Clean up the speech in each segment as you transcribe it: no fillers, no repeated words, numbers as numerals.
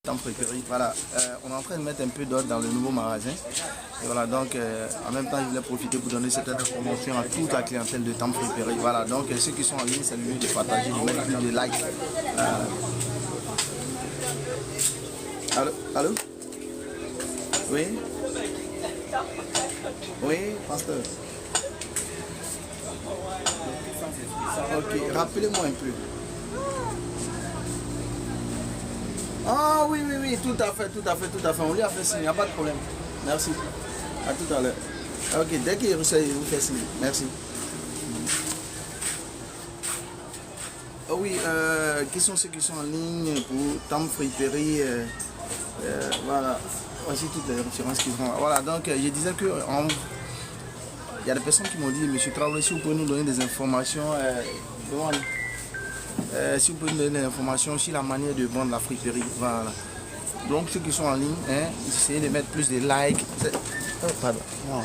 Temps préféré. Voilà, on est en train de mettre un peu d'ordre dans le nouveau magasin. Et voilà, donc en même temps, je voulais profiter pour donner cette information à toute la clientèle de Temps préféré. Voilà, donc ceux qui sont en ligne, c'est le mieux de partager, de mettre plus de likes. Allô? Allô? Oui? Oui, pasteur. Ok, rappelez-moi un peu. Ah oui, oui, oui, tout à fait, tout à fait, tout à fait. On lui a fait signe, il n'y a pas de problème. Merci. À tout à l'heure. Ok, dès qu'il reçoit, il vous fait signe. Merci. Oh oui, qui sont ceux qui sont en ligne pour Temps Friperie voilà. Voici toutes les références qui vont. Voilà, donc je disais que il y a des personnes qui m'ont dit, Monsieur Traoré, si vous pouvez nous donner des informations, si vous pouvez nous donner des informations sur la manière de vendre la friperie. Voilà. Donc ceux qui sont en ligne, essayez de mettre plus de likes. Oh, pardon. Non,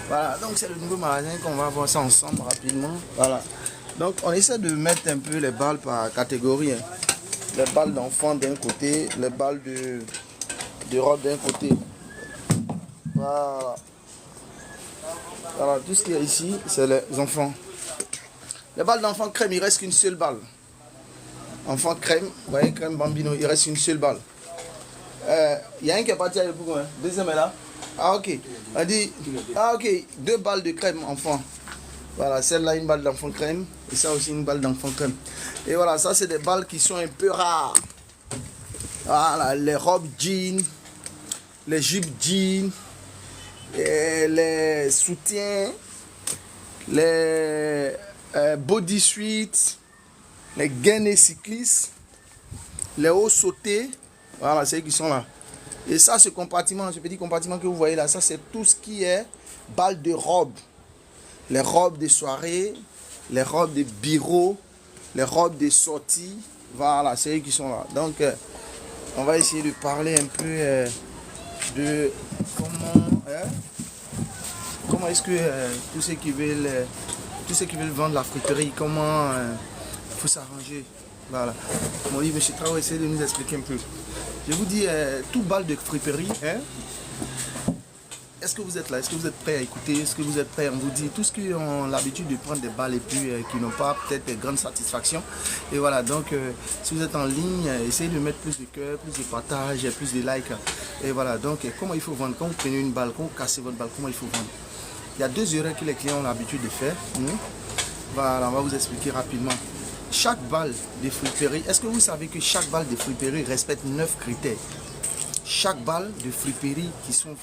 voilà, donc c'est le nouveau magasin qu'on va voir ça ensemble rapidement. Voilà. Donc on essaie de mettre un peu les balles par catégorie. Les balles d'enfants d'un côté, les balles de robe d'un côté. Voilà. Voilà, tout ce qu'il y a ici, c'est les enfants. Les balles d'enfants crème, il reste qu'une seule balle. Enfant crème, vous voyez, crème bambino, il reste une seule balle. Il y a un qui est parti à l'époque, hein. Deuxième est là. Ah ok. On dit, ah ok, 2 balles de crème enfant. Voilà, celle-là une balle d'enfant crème. Et ça aussi une balle d'enfant crème. Et voilà, ça c'est des balles qui sont un peu rares. Voilà, les robes jeans, les jupes jeans, et les soutiens, les body suites, les gainés cyclistes, les hauts sautés. Voilà, c'est eux qui sont là. Et ça, ce compartiment, ce petit compartiment que vous voyez là, ça c'est tout ce qui est balles de robes. Les robes de soirée, les robes de bureau, les robes de sortie. Voilà, c'est eux qui sont là. Donc, on va essayer de parler un peu de comment est-ce que tous ceux qui veulent vendre la friterie, comment il faut s'arranger. Voilà. Mon dit, monsieur Traoré, essayez de nous expliquer un peu. Je vous dis, tout balle de friperie, est-ce que vous êtes là? Est-ce que vous êtes prêts à écouter? Est-ce que vous êtes prêts? On vous dit, tous qui ont l'habitude de prendre des balles et puis qui n'ont pas peut-être de grande satisfaction. Et voilà, donc si vous êtes en ligne, essayez de mettre plus de cœur, plus de partage, plus de likes. Et voilà, donc comment il faut vendre? Quand vous prenez une balle, quand vous cassez votre balle, comment il faut vendre? Il y a 2 erreurs que les clients ont l'habitude de faire. Voilà, on va vous expliquer rapidement. Chaque balle de friperie, est-ce que vous savez que chaque balle de friperie respecte 9 critères? Chaque balle de friperie qui sont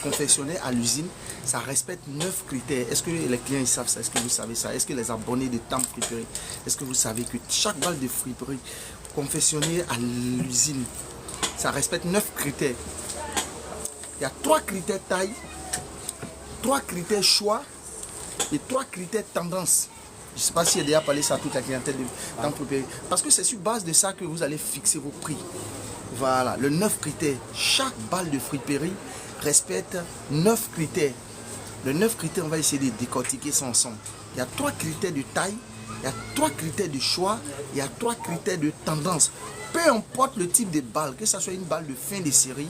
confectionnées à l'usine, ça respecte 9 critères. Est-ce que les clients ils savent ça? Est-ce que vous savez ça? Est-ce que les abonnés de Temps Friperie, est-ce que vous savez que chaque balle de friperie confectionnée à l'usine, ça respecte 9 critères? Il y a 3 critères taille, 3 critères choix et 3 critères tendance. Je ne sais pas si j'ai déjà parlé ça à toute la clientèle de Temps Friperie. Parce que c'est sur base de ça que vous allez fixer vos prix. Voilà, le 9 critères. Chaque balle de friperie respecte 9 critères. Le 9 critères, on va essayer de décortiquer ça ensemble. Il y a 3 critères de taille, il y a 3 critères de choix, il y a 3 critères de tendance. Peu importe le type de balle, que ce soit une balle de fin de série,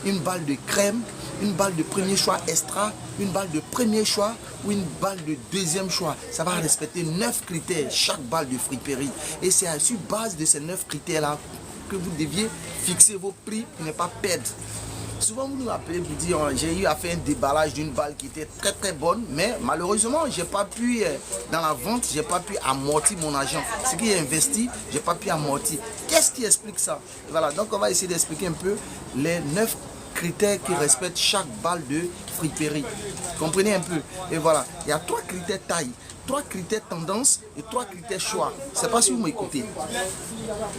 une balle de crème, une balle de premier choix extra, une balle de premier choix ou une balle de deuxième choix. Ça va respecter 9 critères, chaque balle de friperie. Et c'est sur base de ces 9 critères-là que vous deviez fixer vos prix pour ne pas perdre. Souvent vous nous appelez pour dire j'ai eu à faire un déballage d'une balle qui était très très bonne, mais malheureusement j'ai pas pu dans la vente, j'ai pas pu amortir mon argent. Ce qui est investi, j'ai pas pu amortir. Qu'est-ce qui explique ça? Voilà, donc on va essayer d'expliquer un peu les 9 critères qui respectent chaque balle de friperie. Comprenez un peu. Et voilà, il y a 3 critères taille, 3 critères tendance et 3 critères choix. Je ne sais pas si vous m'écoutez.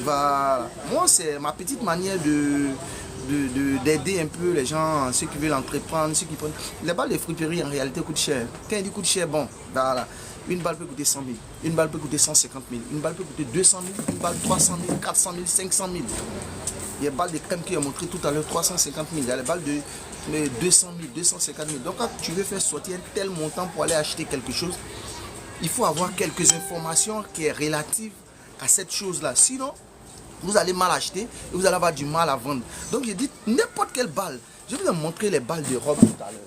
Voilà. Moi, c'est ma petite manière d'aider un peu les gens, ceux qui veulent entreprendre, ceux qui prennent. Les balles de friperie en réalité coûtent cher. Quand il dit coûte cher, bon, voilà. Une balle peut coûter 100 000, une balle peut coûter 150 000, une balle peut coûter 200 000, une balle 300 000, 400 000, 500 000. Il y a les balles de crème qui a montré tout à l'heure 350 000. Il y a les balles de 200 000, 250 000. Donc quand tu veux faire sortir un tel montant pour aller acheter quelque chose, il faut avoir quelques informations qui est relative à cette chose-là. Sinon, Vous allez mal acheter et vous allez avoir du mal à vendre. Donc j'ai dit n'importe quelle balle. Je vous ai montré les balles de robe tout à l'heure.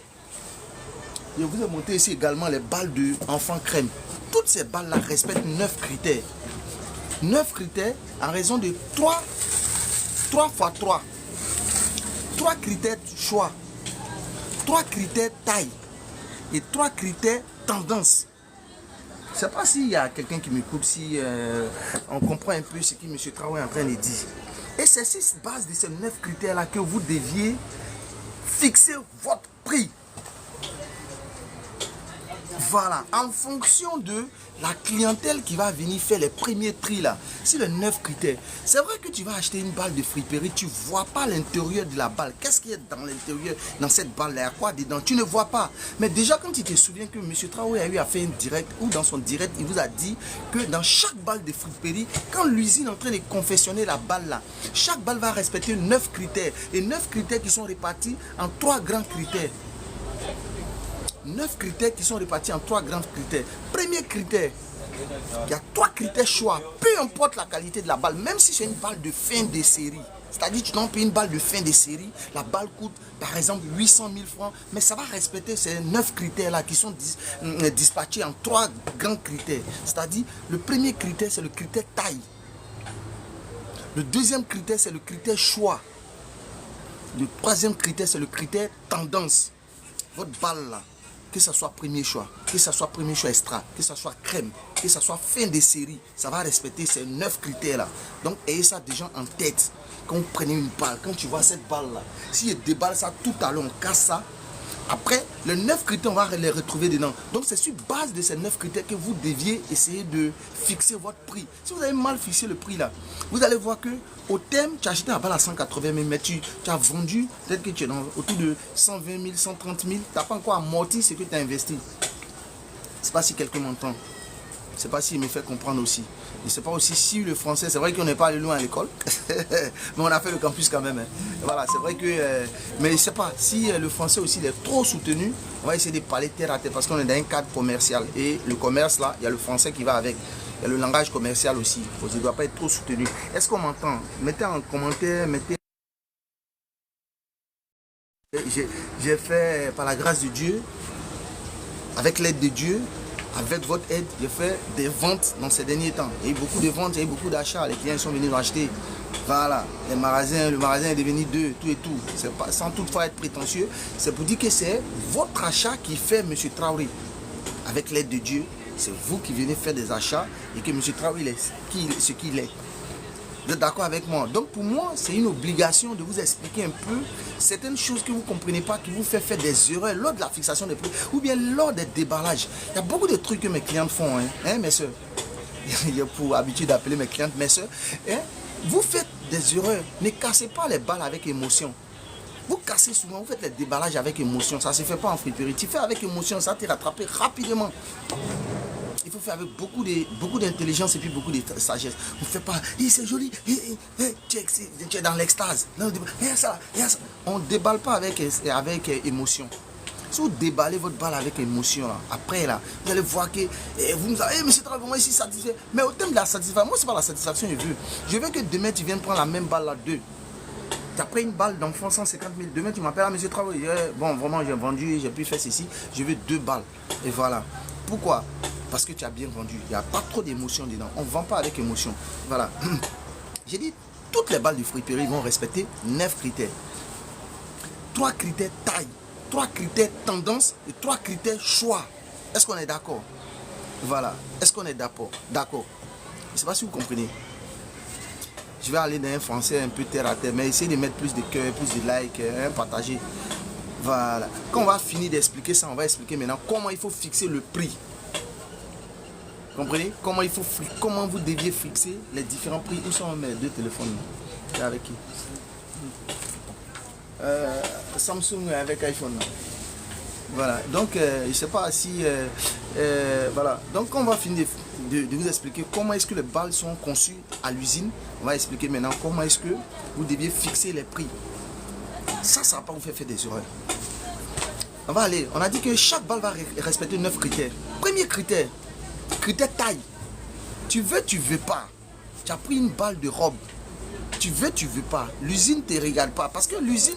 Je vous ai montré ici également les balles de enfant crème. Toutes ces balles-là respectent 9 critères. 9 critères en raison de 3 fois 3. 3 critères choix. 3 critères taille. Et 3 critères tendance. Je ne sais pas s'il y a quelqu'un qui m'écoute, si on comprend un peu ce que M. Traoré est en train de dire. Et c'est sur base de ces 9 critères-là que vous deviez fixer votre prix. Voilà, en fonction de la clientèle qui va venir faire les premiers tris là, c'est les 9 critères. C'est vrai que tu vas acheter une balle de friperie, tu ne vois pas l'intérieur de la balle. Qu'est-ce qu'il y a dans l'intérieur, dans cette balle là, il y a quoi dedans? Tu ne vois pas. Mais déjà quand tu te souviens que M. Traoré a eu à faire un direct, ou dans son direct, il vous a dit que dans chaque balle de friperie, quand l'usine est en train de confectionner la balle là, chaque balle va respecter 9 critères. Et 9 critères qui sont répartis en 3 grands critères. 9 critères qui sont répartis en 3 grands critères. Premier critère, il y a 3 critères choix. Peu importe la qualité de la balle, même si c'est une balle de fin de série. C'est-à-dire tu t'en payes une balle de fin de série, la balle coûte par exemple 800 000 francs, mais ça va respecter ces 9 critères-là qui sont dispatchés en 3 grands critères. C'est-à-dire le premier critère, c'est le critère taille. Le deuxième critère, c'est le critère choix. Le troisième critère, c'est le critère tendance. Votre balle là, que ce soit premier choix, que ce soit premier choix extra, que ce soit crème, que ce soit fin de série, ça va respecter ces 9 critères-là. Donc, ayez ça déjà en tête. Quand vous prenez une balle, quand tu vois cette balle-là, si je déballe ça tout à l'heure, on casse ça. Après, les 9 critères, on va les retrouver dedans. Donc, c'est sur base de ces 9 critères que vous deviez essayer de fixer votre prix. Si vous avez mal fixé le prix là, vous allez voir que au thème, tu as acheté la balle à 180 000, mais tu as vendu, peut-être que tu es autour de 120 000, 130 000. Tu n'as pas encore amorti ce que tu as investi. Je ne sais pas si quelqu'un m'entend. Je ne sais pas s'il me fait comprendre aussi. Je ne sais pas aussi si le français, c'est vrai qu'on n'est pas allé loin à l'école, mais on a fait le campus quand même. Hein. Voilà, c'est vrai que, mais je ne sais pas si le français aussi est trop soutenu, on va essayer de parler terre à terre parce qu'on est dans un cadre commercial. Et le commerce là, il y a le français qui va avec. Il y a le langage commercial aussi. Il ne doit pas être trop soutenu. Est-ce qu'on m'entend? Mettez en commentaire, mettez. J'ai fait, par la grâce de Dieu, avec l'aide de Dieu, avec votre aide, j'ai fait des ventes dans ces derniers temps. Il y a eu beaucoup de ventes, il y a eu beaucoup d'achats. Les clients sont venus acheter. Voilà, le magasin est devenu 2, tout et tout. Pas, sans toutefois être prétentieux, c'est pour dire que c'est votre achat qui fait M. Traoré. Avec l'aide de Dieu, c'est vous qui venez faire des achats et que M. Traoré est ce qu'il est. Vous êtes d'accord avec moi? Donc pour moi, c'est une obligation de vous expliquer un peu certaines choses que vous ne comprenez pas, qui vous fait faire des erreurs lors de la fixation des prix ou bien lors des déballages. Il y a beaucoup de trucs que mes clientes font, hein mes soeurs. J'ai pour habitude d'appeler mes clientes mes soeurs. Hein? Vous faites des erreurs. Ne cassez pas les balles avec émotion. Vous cassez souvent, vous faites les déballages avec émotion. Ça ne se fait pas en friperie. Tu fais avec émotion, ça te rattraper rapidement. Il faut faire avec beaucoup d'intelligence et puis beaucoup de sagesse. On ne fait pas, c'est joli, tu es dans l'extase. On ne déballe pas avec émotion. Si vous déballez votre balle avec émotion, là, après, là, vous allez voir que vous nous avez, monsieur Traoré, moi ici satisfait. Mais au thème de la satisfaction, moi, ce n'est pas la satisfaction que je veux. Je veux que demain, tu viennes prendre la même balle là, 2. Tu as pris une balle d'enfant 150 000. Demain, tu m'appelles à monsieur Traoré. Bon, vraiment, j'ai vendu, j'ai pu faire ceci. Je veux 2 balles. Et voilà. Pourquoi? Parce que tu as bien vendu. Il n'y a pas trop d'émotion dedans. On ne vend pas avec émotion. Voilà. J'ai dit, toutes les balles de friperie vont respecter 9 critères. 3 critères taille, 3 critères tendance et 3 critères choix. Est-ce qu'on est d'accord? Voilà. Est-ce qu'on est d'accord? D'accord. Je ne sais pas si vous comprenez. Je vais aller dans un français un peu terre à terre, mais essayez de mettre plus de cœur, plus de likes, partager. Voilà. Quand on va finir d'expliquer ça, on va expliquer maintenant comment il faut fixer le prix. Comprenez? Comment vous deviez fixer les différents prix. Où sont mes 2 téléphones? Et avec qui? Samsung avec iPhone. Voilà. Donc, je ne sais pas si... voilà. Donc, on va finir de vous expliquer comment est-ce que les balles sont conçues à l'usine. On va expliquer maintenant comment est-ce que vous deviez fixer les prix. Ça ne va pas vous faire des erreurs. On va aller. On a dit que chaque balle va respecter 9 critères. Premier critère. Critère taille. Tu veux pas. Tu as pris une balle de robe. tu veux pas. L'usine ne te regarde pas. Parce que l'usine,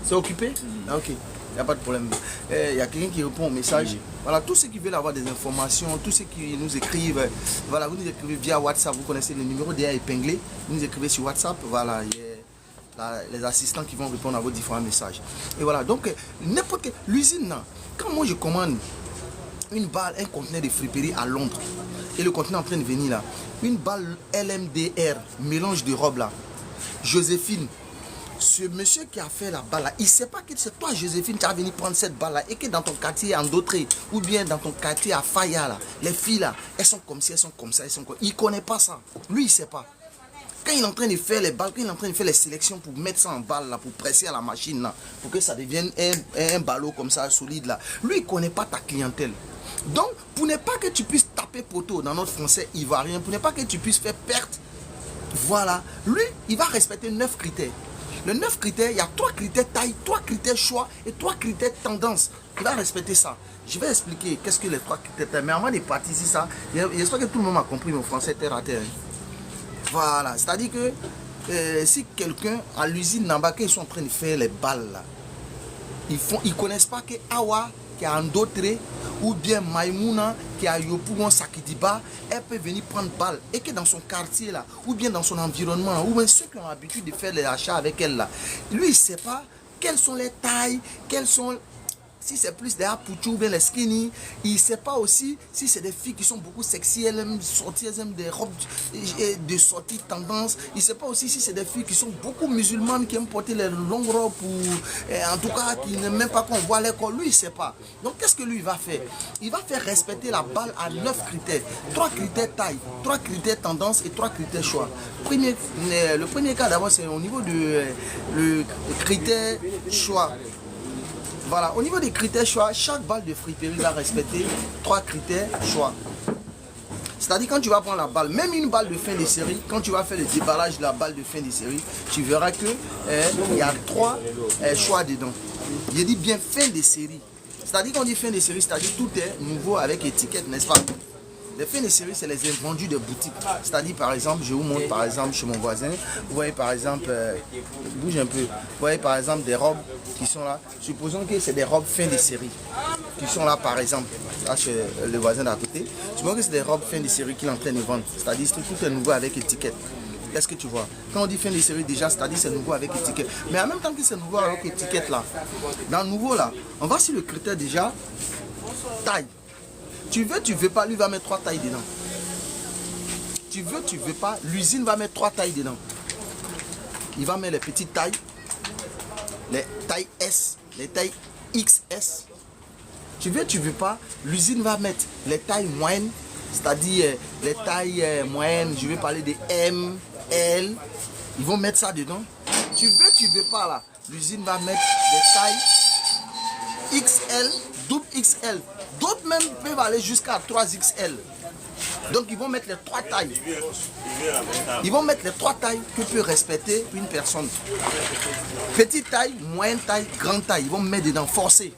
c'est occupé. Ah, ok, il n'y a pas de problème. Il y a quelqu'un qui répond au message. Voilà, tous ceux qui veulent avoir des informations, tous ceux qui nous écrivent, voilà, vous nous écrivez via WhatsApp, vous connaissez le numéro déjà épinglé, vous nous écrivez sur WhatsApp, voilà, il y a les assistants qui vont répondre à vos différents messages. Et voilà, donc n'importe quelle l'usine, quand moi je commande une balle, un conteneur de friperie à Londres, et le conteneur est en train de venir là, une balle LMDR, mélange de robes là, Joséphine, ce monsieur qui a fait la balle là, il ne sait pas que c'est toi Joséphine qui as venu prendre cette balle là, et que dans ton quartier en Dautré, ou bien dans ton quartier à Faya là, les filles là, elles sont comme ci, elles sont comme ça, elles sont comme... Il ne connaît pas ça, lui il ne sait pas. Quand il est en train de faire les balles, quand il est en train de faire les sélections pour mettre ça en balle là, pour presser à la machine là, pour que ça devienne un ballot comme ça solide là, lui il ne connaît pas ta clientèle. Donc pour ne pas que tu puisses taper poteau dans notre français ivoirien, pour ne pas que tu puisses faire perte, voilà, lui il va respecter 9 critères. Les 9 critères, il y a 3 critères taille, 3 critères choix et 3 critères tendance. Il va respecter ça. Je vais expliquer qu'est-ce que les 3 critères taille. Mais avant de partir ici, ça, j'espère que tout le monde a compris mon français terre à terre. Voilà, c'est-à-dire que si quelqu'un à l'usine Nambaka, ils sont en train de faire les balles là, ils ne connaissent pas que Awa qui a Ndotré ou bien Maïmouna qui a Yopougon Sakidiba, elle peut venir prendre balle et que dans son quartier là, ou bien dans son environnement, ou bien ceux qui ont l'habitude de faire les achats avec elle là, lui il ne sait pas quelles sont les tailles, quelles sont... Si c'est plus des apouchou ou bien les skinny, il ne sait pas aussi si c'est des filles qui sont beaucoup sexy, elles aiment sortir, elles aiment des robes de sortie tendance. Il ne sait pas aussi si c'est des filles qui sont beaucoup musulmanes, qui aiment porter les longues robes ou en tout cas qui n'aiment même pas qu'on voit les corps. Lui, il ne sait pas. Donc qu'est-ce que lui va faire? Il va faire respecter la balle à 9 critères. 3 critères taille, 3 critères tendance et 3 critères choix. Le premier cas d'abord, c'est au niveau du critère choix. Voilà, au niveau des critères choix, chaque balle de friperie va respecter 3 critères choix. C'est-à-dire quand tu vas prendre la balle, même une balle de fin de série, quand tu vas faire le déballage de la balle de fin de série, tu verras que il y a 3 choix dedans. Je dis bien fin de série. C'est-à-dire qu'on dit fin de série, c'est-à-dire tout est nouveau avec étiquette, n'est-ce pas? Les fins de série, c'est les invendus de boutique. C'est-à-dire, par exemple, je vous montre, par exemple, chez mon voisin, vous voyez, par exemple, bouge un peu, vous voyez, par exemple, des robes qui sont là. Supposons que c'est des robes fin de série qui sont là, par exemple, là, chez le voisin d'à côté. Supposons que c'est des robes fin de série qu'il est en train de vendre. C'est-à-dire, tout est nouveau avec étiquette. Qu'est-ce que tu vois? Quand on dit fin de série, déjà, c'est-à-dire c'est nouveau avec étiquette. Mais en même temps que c'est nouveau avec étiquette, là, dans le nouveau, là, on va sur le critère déjà, taille. Tu veux pas, lui va mettre 3 tailles dedans. Tu veux pas, l'usine va mettre 3 tailles dedans. Il va mettre les petites tailles, les tailles S, les tailles XS. Tu veux pas, l'usine va mettre les tailles moyennes, c'est-à-dire les tailles moyennes, je vais parler des M, L. Ils vont mettre ça dedans. Tu veux pas là, l'usine va mettre des tailles XL, double XL. D'autres même peuvent aller jusqu'à 3XL. Donc ils vont mettre les 3 tailles. Ils vont mettre les 3 tailles que peut respecter une personne. Petite taille, moyenne taille, grande taille. Ils vont mettre dedans, forcer.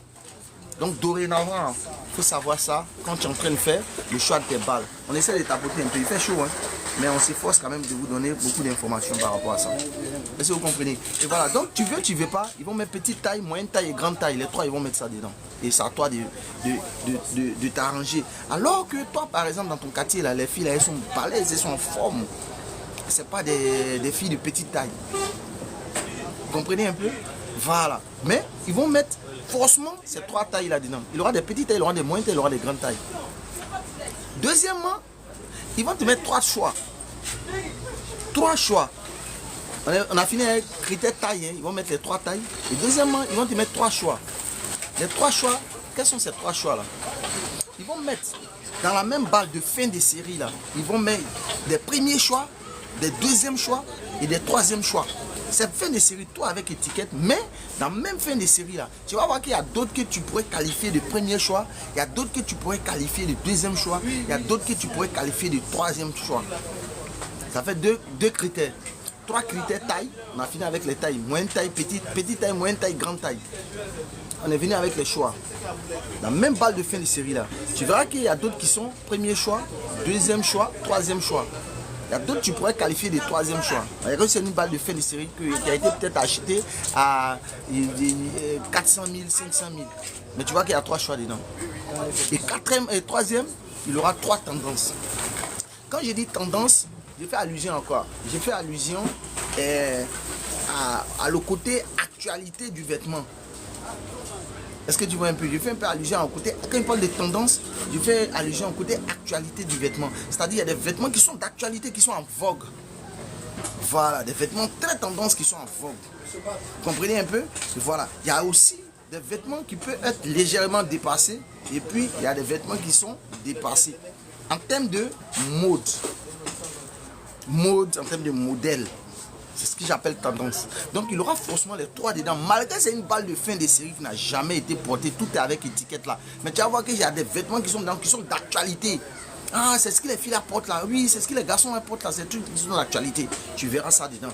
Donc dorénavant, il faut savoir ça quand tu es en train de faire le choix de tes balles. On essaie de tapoter un peu, il fait chaud, hein, mais on s'efforce quand même de vous donner beaucoup d'informations par rapport à ça. Est-ce que vous comprenez? Et voilà, donc tu veux pas, ils vont mettre petite taille, moyenne taille et grande taille. Les 3, ils vont mettre ça dedans. Et c'est à toi de t'arranger. Alors que toi, par exemple, dans ton quartier, là, les filles, là, elles sont balèzes, elles sont en forme. Ce n'est pas des filles de petite taille. Vous comprenez un peu? Voilà. Mais ils vont mettre forcément ces 3 tailles là-dedans. Il y aura des petites tailles, il y aura des moyennes tailles, il y aura des grandes tailles. Deuxièmement, ils vont te mettre 3 choix. 3 choix. On a fini avec critères taille, hein. Ils vont mettre les 3 tailles. Et deuxièmement, ils vont te mettre 3 choix. Les 3 choix, quels sont ces 3 choix là? Ils vont mettre dans la même balle de fin de série là, ils vont mettre des premiers choix, des deuxièmes choix et des troisièmes choix. C'est fin de série, toi avec étiquette, mais dans la même fin de série là, tu vas voir qu'il y a d'autres que tu pourrais qualifier de premier choix, il y a d'autres que tu pourrais qualifier de deuxième choix, il y a d'autres que tu pourrais qualifier de troisième choix. Ça fait deux critères. 3 critères taille, on a fini avec les tailles, moyenne taille, petite taille, moyenne taille, grande taille. On est venu avec les choix. Dans la même balle de fin de série là, tu verras qu'il y a d'autres qui sont premier choix, deuxième choix, troisième choix. Il y a d'autres que tu pourrais qualifier de troisième choix. C'est une balle de fin de série qui a été peut-être achetée à 400 000, 500 000. Mais tu vois qu'il y a 3 choix dedans. Et quatrième et troisième, il aura 3 tendances. Quand je dis tendance, je fais allusion à quoi? Je fais allusion à le côté actualité du vêtement. Est-ce que tu vois un peu? Je fais un peu allusion au côté, quand il parle de tendance, je fais allusion au côté actualité du vêtement. C'est-à-dire, il y a des vêtements qui sont d'actualité, qui sont en vogue. Voilà, des vêtements très tendance qui sont en vogue. Vous comprenez un peu? Voilà, il y a aussi des vêtements qui peuvent être légèrement dépassés. Et puis, il y a des vêtements qui sont dépassés. En termes de mode, en termes de modèle. C'est ce que j'appelle tendance. Donc il aura forcément les 3 dedans. Malgré que c'est une balle de fin de série qui n'a jamais été portée, tout est avec étiquette là. Mais tu vas voir qu'il y a des vêtements qui sont dedans, qui sont d'actualité. Ah, c'est ce que les filles apportent là. Oui, c'est ce que les garçons apportent là. C'est des trucs qui sont d'actualité. Tu verras ça dedans.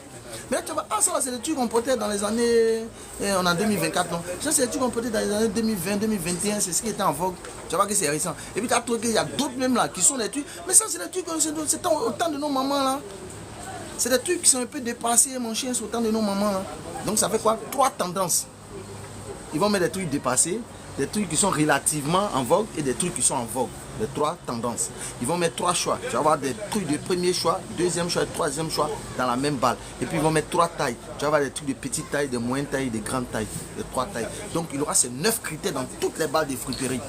Mais là, tu vas, ah, ça là, c'est des trucs qu'on portait dans les années. On est en 2024, non? Ça, c'est des trucs qu'on portait dans les années 2020, 2021. C'est ce qui était en vogue. Tu vas voir que c'est récent. Et puis tu as trouvé qu'il y a d'autres même là qui sont des trucs. Mais ça, c'est des trucs, c'est autant de nos mamans là. C'est des trucs qui sont un peu dépassés, mon chien, c'est autant de nos mamans. Hein. Donc ça fait quoi? 3 tendances. Ils vont mettre des trucs dépassés, des trucs qui sont relativement en vogue et des trucs qui sont en vogue. Les 3 tendances. Ils vont mettre 3 choix. Tu vas avoir des trucs de premier choix, deuxième choix et troisième choix dans la même balle. Et puis ils vont mettre 3 tailles. Tu vas avoir des trucs de petite taille, de moyenne taille, de grande taille. De 3 tailles. Donc il y aura ces 9 critères dans toutes les balles de fruiterie.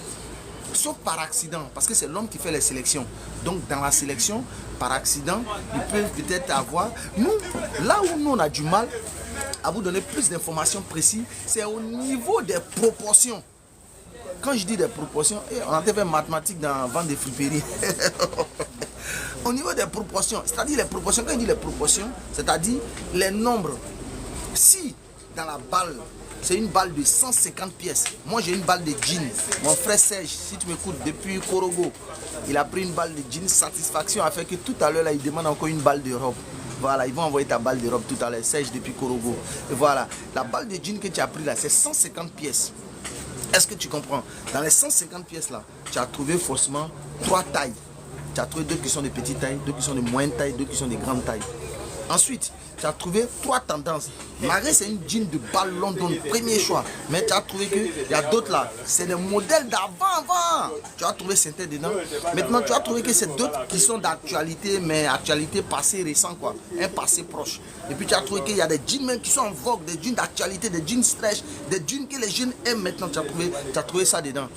Sauf par accident, parce que c'est l'homme qui fait les sélections. Donc dans la sélection, par accident, ils peuvent peut-être avoir... Nous, là où nous on a du mal à vous donner plus d'informations précises, c'est au niveau des proportions. Quand je dis des proportions, on a fait mathématiques dans vente des friperies. Au niveau des proportions, c'est-à-dire les proportions, quand je dis les proportions, c'est-à-dire les nombres. Si dans la balle, c'est une balle de 150 pièces. Moi, j'ai une balle de jean. Mon frère Serge, si tu m'écoutes depuis Korogo, il a pris une balle de jean. Satisfaction a fait que tout à l'heure, là, il demande encore une balle de robe. Voilà, ils vont envoyer ta balle de robe tout à l'heure. Serge depuis Korogo. Et voilà, la balle de jean que tu as pris là, c'est 150 pièces. Est-ce que tu comprends? Dans les 150 pièces là, tu as trouvé forcément 3 tailles. Tu as trouvé 2 qui sont de petites tailles, 2 qui sont de moyenne taille, 2 qui sont de grande taille. Ensuite, tu as trouvé 3 tendances. Malgré c'est une jean de balle London, premier choix. Mais tu as trouvé qu'il y a d'autres là. C'est des modèles d'avant. Tu as trouvé certains dedans. Maintenant, tu as trouvé que c'est d'autres qui sont d'actualité, mais actualité passée récent quoi. Un passé proche. Et puis tu as trouvé qu'il y a des jeans même qui sont en vogue, des jeans d'actualité, des jeans stretch, des jeans que les jeunes aiment maintenant. Tu as trouvé ça dedans.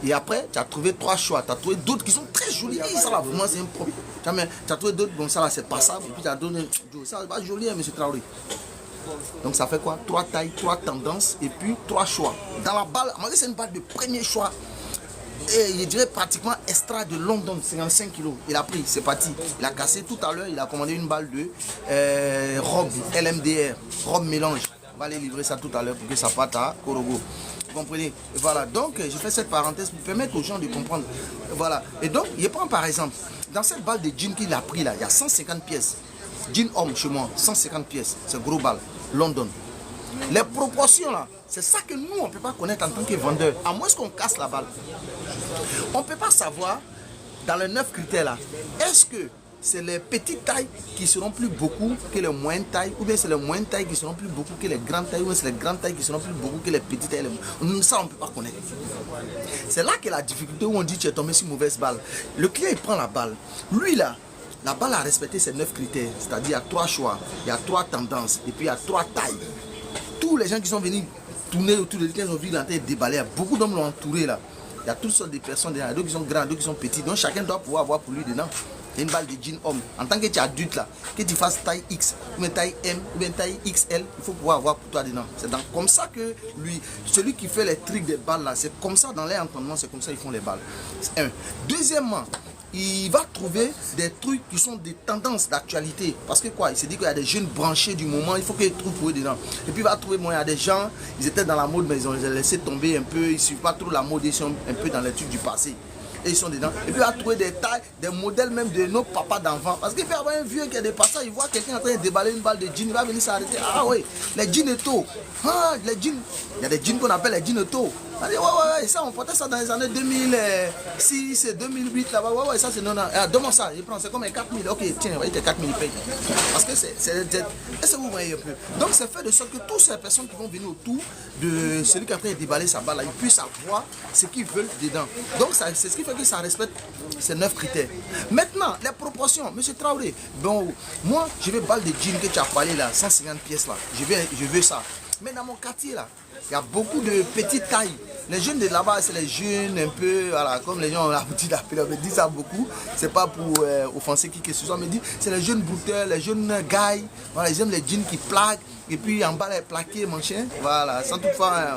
Et après, tu as trouvé 3 choix. Tu as trouvé d'autres qui sont très jolis. Et ça là, vraiment, c'est impropre. Tu as trouvé d'autres, bon, ça là, c'est passable. Et puis tu as donné, ça c'est pas joli, hein, monsieur Traoré. Donc ça fait quoi? 3 tailles, 3 tendances et puis 3 choix. Dans la balle, moi, c'est une balle de premier choix. Et je dirais pratiquement extra de London, 55 kg. Il a pris, c'est parti. Il a cassé tout à l'heure, il a commandé une balle de robe LMDR, robe mélange. On va aller livrer ça tout à l'heure pour que ça parte à Korogo. Vous comprenez? Voilà, donc j'ai fait cette parenthèse pour permettre aux gens de comprendre. Voilà, et donc je prends par exemple, dans cette balle de jean qu'il a pris là, il y a 150 pièces. Jean homme chez moi, 150 pièces, c'est gros balle, London. Les proportions là, c'est ça que nous on ne peut pas connaître en tant que vendeur, à moins qu'on casse la balle. On ne peut pas savoir, dans les 9 critères là, est-ce que c'est les petites tailles qui seront plus beaucoup que les moyennes tailles, ou bien c'est les moyennes tailles qui seront plus beaucoup que les grandes tailles, ou bien c'est les grandes tailles qui seront plus beaucoup que les petites tailles. Ça, on ne peut pas connaître. C'est là que la difficulté où on dit que tu es tombé sur une mauvaise balle. Le client, il prend la balle. Lui, là, la balle a respecté ces 9 critères. C'est-à-dire, il y a 3 choix, il y a 3 tendances, et puis il y a 3 tailles. Tous les gens qui sont venus tourner autour de lui, ils ont vu l'antenne déballer. Beaucoup d'hommes l'ont entouré, là. Il y a toutes sortes de personnes derrière, d'autres qui sont grands, d'autres qui sont petits. Donc, chacun doit pouvoir avoir pour lui dedans. C'est une balle de jean homme. En tant que tu es adulte là, que tu fasses taille X, ou bien taille M, ou bien taille XL, il faut pouvoir avoir pour toi dedans. C'est comme ça que lui, celui qui fait les trucs des balles là, c'est comme ça dans les entraînements, c'est comme ça qu'ils font les balles. C'est un. Deuxièmement, il va trouver des trucs qui sont des tendances d'actualité. Parce que quoi, il s'est dit qu'il y a des jeunes branchés du moment, il faut qu'il trouve pour eux dedans. Et puis il va trouver, bon, il y a des gens, ils étaient dans la mode, mais ils ont laissé tomber un peu, ils ne suivent pas trop la mode, ils sont un peu dans les trucs du passé. Et ils sont dedans. Et puis il va trouver des tailles, des modèles même de nos papas d'enfants. Parce qu'il peut y avoir un vieux qui a des passages, il voit quelqu'un en train de déballer une balle de jean, il va venir s'arrêter. Ah oui, les jeans auto. Ah, les jeans. Il y a des jeans qu'on appelle les jeans auto. On dit, ouais, ça, on portait ça dans les années 2006, 2008, là-bas, ouais, ça, c'est non, donne-moi ça, je prends, c'est comme un 4000, ok, tiens, voyez, tes 4000 paye. Parce que est-ce que vous voyez un peu? Donc, c'est fait de sorte que toutes ces personnes qui vont venir autour de celui qui est en train de déballer sa balle, là, ils puissent avoir ce qu'ils veulent dedans. Donc, c'est ce qui fait que ça respecte ces 9 critères. Maintenant, les proportions, monsieur Traoré, bon, moi, je vais balle de jean que tu as parlé là, 150 pièces là, je veux ça. Mais dans mon quartier là, il y a beaucoup de petites tailles. Les jeunes de là-bas, c'est les jeunes un peu, voilà, comme les gens ont l'habitude d'appeler, on me dit ça beaucoup. C'est pas pour offenser qui que ce soit, on me dit, c'est les jeunes brouteurs, les jeunes gars, voilà, ils aiment les jeans qui plaquent, et puis en bas les plaqués, mon chien, voilà, sans toutefois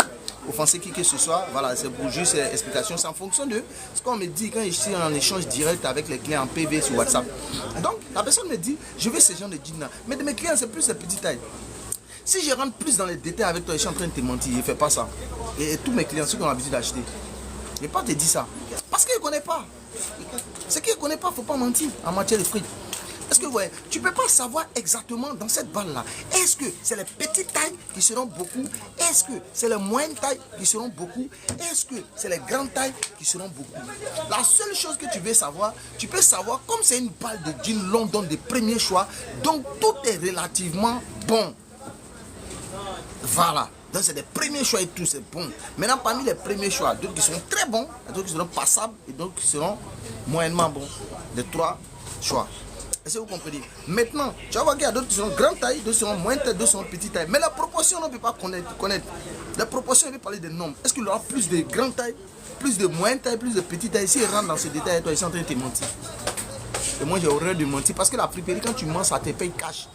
offenser qui que ce soit, voilà, c'est pour juste explication, c'est en fonction de ce qu'on me dit quand je suis en échange direct avec les clients en PV sur WhatsApp. Donc, la personne me dit, je veux ce genre de jeans là, mais de mes clients, c'est plus les petites tailles. Si je rentre plus dans les détails avec toi, je suis en train de te mentir, je ne fais pas ça. Et tous mes clients, ceux qui ont l'habitude d'acheter, je ne vais pas te dire ça. Parce qu'ils ne connaissent pas. Ce qu'ils ne connaissent pas, il ne faut pas mentir en matière de prix. Est-ce que ouais, tu ne peux pas savoir exactement dans cette balle-là, est-ce que c'est les petites tailles qui seront beaucoup? Est-ce que c'est les moyennes tailles qui seront beaucoup? Est-ce que c'est les grandes tailles qui seront beaucoup? La seule chose que tu veux savoir, tu peux savoir, comme c'est une balle de jean London de premier choix, donc tout est relativement bon. Voilà, donc c'est des premiers choix et tout, c'est bon. Maintenant, parmi les premiers choix, d'autres qui seront très bons, d'autres qui seront passables et d'autres qui seront moyennement bons. Les 3 choix. Est-ce que vous comprenez? Maintenant, tu vas voir qu'il y a d'autres qui seront grande taille, d'autres seront moyenne taille, d'autres seront petite taille. Mais la proportion, on ne peut pas connaître. La proportion, on veut parler des nombres. Est-ce qu'il y aura plus de grande taille, plus de moyenne taille, plus de petite taille? Si il rentre dans ces détails, toi, ils sont en train de te mentir. Et moi, j'ai horreur de mentir parce que la friperie, quand tu mens, ça te paye cash.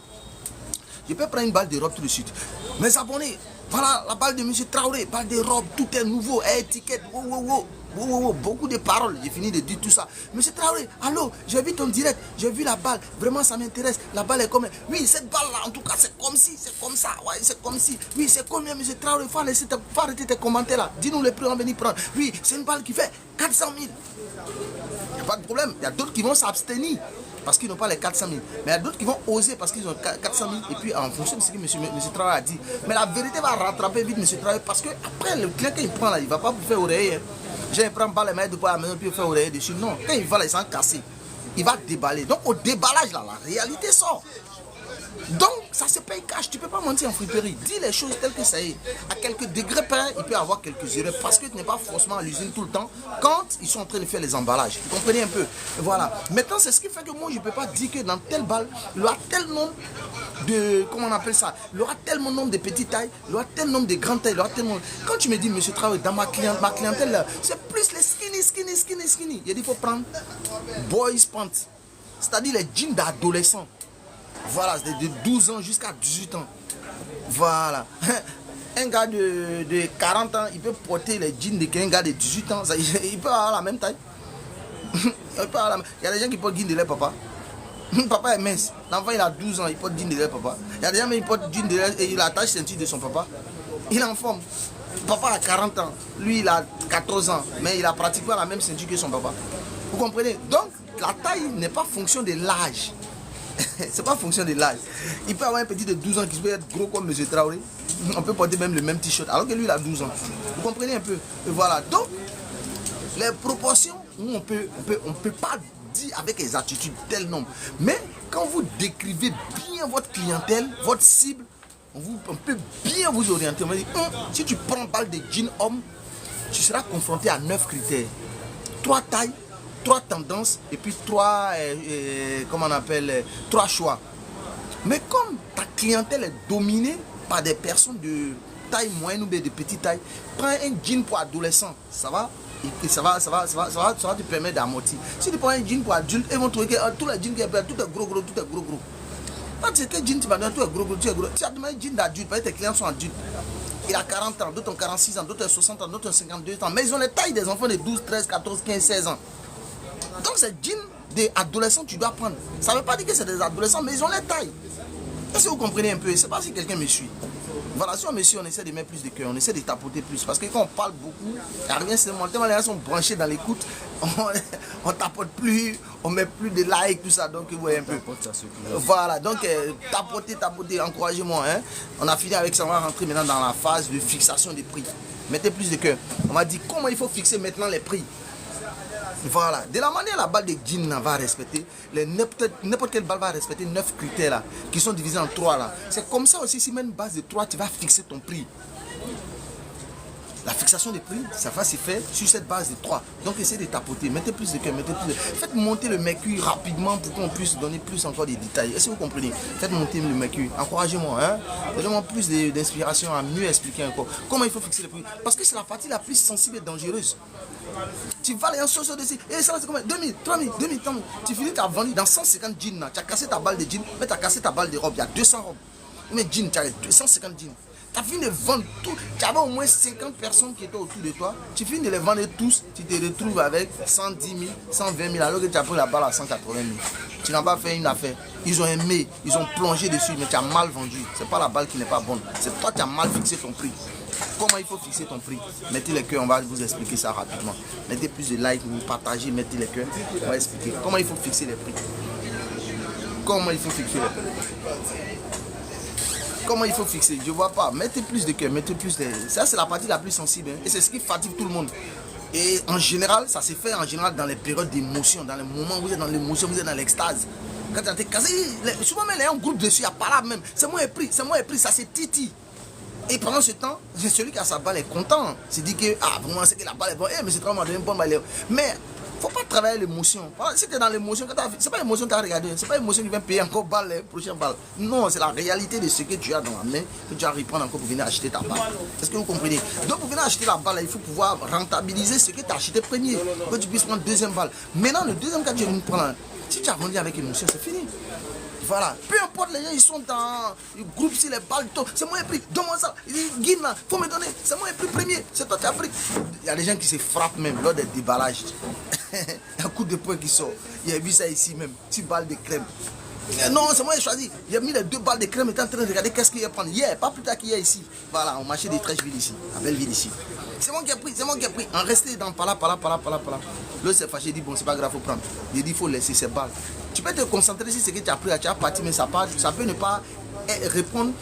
Je peux prendre une balle de robe tout de suite. Mes abonnés, voilà la balle de M. Traoré, balle de robe, tout est nouveau, étiquette, beaucoup de paroles. J'ai fini de dire tout ça. M. Traoré, allô, j'ai vu ton direct, j'ai vu la balle, vraiment ça m'intéresse. La balle est comme, oui, cette balle-là, en tout cas, c'est comme si, c'est comme ça, ouais, c'est comme si. Oui, c'est combien, M. Traoré, faut arrêter tes commentaires là. Dis-nous les prix, on va venir prendre. Oui, c'est une balle qui fait 400 000. Il n'y a pas de problème, il y a d'autres qui vont s'abstenir parce qu'ils n'ont pas les 400 000. Mais il y a d'autres qui vont oser parce qu'ils ont 400 000. Et puis en fonction de ce que M. Traoré a dit. Mais la vérité va rattraper vite M. Traoré parce que après le client qu'il prend là, il ne va pas vous faire oreiller. Hein. Je ne prends pas les mains de à la maison puis faire oreiller dessus. Non, quand il va là, il s'en casser. Il va déballer. Donc au déballage là, la réalité sort. Donc ça se paye cash, tu ne peux pas mentir en friperie. Dis les choses telles que ça est. À quelques degrés près, il peut y avoir quelques erreurs parce que tu n'es pas forcément à l'usine tout le temps quand ils sont en train de faire les emballages. Vous comprenez un peu? Voilà. Maintenant, c'est ce qui fait que moi, je ne peux pas dire que dans telle balle, il y aura tel nombre de, comment on appelle ça, il y aura tellement nombre de petites tailles, il y aura tel nombre de grandes tailles, il y aura tellement. Quand tu me dis, monsieur Traoré, dans ma clientèle, c'est plus les skinny. Il dit, il faut prendre boys pants, c'est-à-dire les jeans d'adolescents. Voilà, de 12 ans jusqu'à 18 ans. Voilà. Un gars de 40 ans, il peut porter les jeans de un gars de 18 ans. Il peut avoir la même taille. Il y a des gens qui portent jeans de leur papa. Papa est mince. L'enfant, il a 12 ans, il porte jeans de leur papa. Il y a des gens qui portent jeans de leur... Et il attache ceinture de son papa. Il est en forme. Papa a 40 ans. Lui, il a 14 ans. Mais il a pratiquement la même ceinture que son papa. Vous comprenez? Donc, la taille n'est pas fonction de l'âge. C'est pas en fonction de l'âge. Il peut avoir un petit de 12 ans qui peut être gros comme M. Traoré. On peut porter même le même t-shirt alors que lui il a 12 ans. Vous comprenez un peu? Et voilà. Donc, les proportions, on peut pas dire avec exactitude tel nombre. Mais quand vous décrivez bien votre clientèle, votre cible, on peut bien vous orienter. On va dire, si tu prends balle de jean homme, tu seras confronté à 9 critères. 3 tailles, 3 tendances et puis 3 comment on appelle 3 choix. Mais comme ta clientèle est dominée par des personnes de taille moyenne ou de petite taille, prends un jean pour adolescent, ça va te permettre d'amortir. Si tu prends un jean pour adulte, ils vont trouver que tous les jeans qui est tout est gros. Quand tu sais que jean tu vas donner tout est gros, tu as demandé un jean d'adulte, parce que tes clients sont adultes. Il a 40 ans, d'autres ont 46 ans, d'autres ont 60 ans, d'autres ont 52 ans. Mais ils ont les tailles des enfants de 12, 13, 14, 15, 16 ans. Donc ces jeans des adolescents, tu dois prendre. Ça ne veut pas dire que c'est des adolescents, mais ils ont les tailles. Est-ce que vous comprenez un peu? Je ne sais pas si quelqu'un me suit. Voilà, si on me suit, on essaie de mettre plus de cœur, on essaie de tapoter plus. Parce que quand on parle beaucoup, il n'y a rien seulement. Tellement les gens sont branchés dans l'écoute, on tapote plus, on met plus de likes, tout ça. Donc, vous voyez un peu. Voilà, donc tapoter, encouragez-moi. Hein. On a fini avec ça, on va rentrer maintenant dans la phase de fixation des prix. Mettez plus de cœur. On m'a dit comment il faut fixer maintenant les prix. Voilà. De la manière la balle de jean va respecter, n'importe quelle balle va respecter 9 critères là, qui sont divisés en 3 là. C'est comme ça aussi, si même une base de 3, tu vas fixer ton prix. La fixation des prix, ça va se faire sur cette base de 3. Donc essayez de tapoter, mettez plus de cœur, faites monter le mercure rapidement pour qu'on puisse donner plus encore des détails. Est-ce que vous comprenez? Faites monter le mercure, encouragez-moi, hein? Donnez-moi plus d'inspiration à mieux expliquer encore comment il faut fixer les prix. Parce que c'est la partie la plus sensible et dangereuse. Tu vas aller en sauce dessus, et ça c'est combien? 2000, 3000, 2000, 3000. Tu finis, tu as vendu dans 150 jeans, tu as cassé ta balle de jeans, mais tu as cassé ta balle de robe, il y a 200 robes. Mais jeans, tu as 250 jeans. Tu as fini de vendre tout. Tu avais au moins 50 personnes qui étaient autour de toi. Tu finis de les vendre tous. Tu te retrouves avec 110 000, 120 000, alors que tu as pris la balle à 180 000. Tu n'as pas fait une affaire. Ils ont aimé, ils ont plongé dessus, mais tu as mal vendu. Ce n'est pas la balle qui n'est pas bonne. C'est toi qui as mal fixé ton prix. Comment il faut fixer ton prix? Mettez les cœurs, on va vous expliquer ça rapidement. Mettez plus de likes, vous partagez, mettez les cœurs. On va expliquer comment il faut fixer les prix. Comment il faut fixer les prix. Comment il faut fixer? Je ne vois pas. Mettez plus de cœur, mettez plus de... Ça, c'est la partie la plus sensible. Hein. Et c'est ce qui fatigue tout le monde. Et en général, ça se fait en général dans les périodes d'émotion, dans les moments où vous êtes dans l'émotion, vous êtes dans l'extase. Quand tu as été casé, souvent même il y a un groupe dessus, il y a pas là même. C'est moi épris, ça c'est titi. Et pendant ce temps, celui qui a sa balle est content. C'est dit que, ah, vraiment, c'est que la balle est bonne. Mais c'est vraiment une bonne balle. Mais il ne faut pas travailler l'émotion. Si tu es dans l'émotion, ce n'est pas l'émotion que tu as regardé. Ce n'est pas l'émotion qui vient payer encore balle, les prochaines balles. Non, c'est la réalité de ce que tu as dans la main que tu vas reprendre encore pour venir acheter ta balle. Est-ce que vous comprenez? Donc pour venir acheter la balle, il faut pouvoir rentabiliser ce que tu as acheté premier. Pour que tu puisses prendre deuxième balle. Maintenant, le deuxième cas que tu viens de prendre, si tu as vendu avec émotion, c'est fini. Voilà, peu importe les gens, ils sont dans le groupe, si les balles, c'est moi qui ai pris, donne-moi ça, il dit, guide là, faut me donner, c'est moi qui ai pris premier, c'est toi qui as pris. Il y a des gens qui se frappent même lors des déballages. Il y a un coup de poing qui sort, il y a vu ça ici même, 6 balles de crème. Non, c'est moi qui ai choisi, il a mis les 2 balles de crème, il est en train de regarder qu'est-ce qu'il y a à prendre. Hier, pas plus tard qu'il y a ici, voilà, au marché des Trècheville ici, à Belleville ici. C'est moi qui ai pris, c'est moi qui ai pris, en resté dans par là. L'autre s'est fâché, il dit, bon, c'est pas grave, faut prendre. Il dit, il faut laisser ces balles. Tu peux te concentrer sur ce que tu as pris, tu as parti, mais ça peut ne pas répondre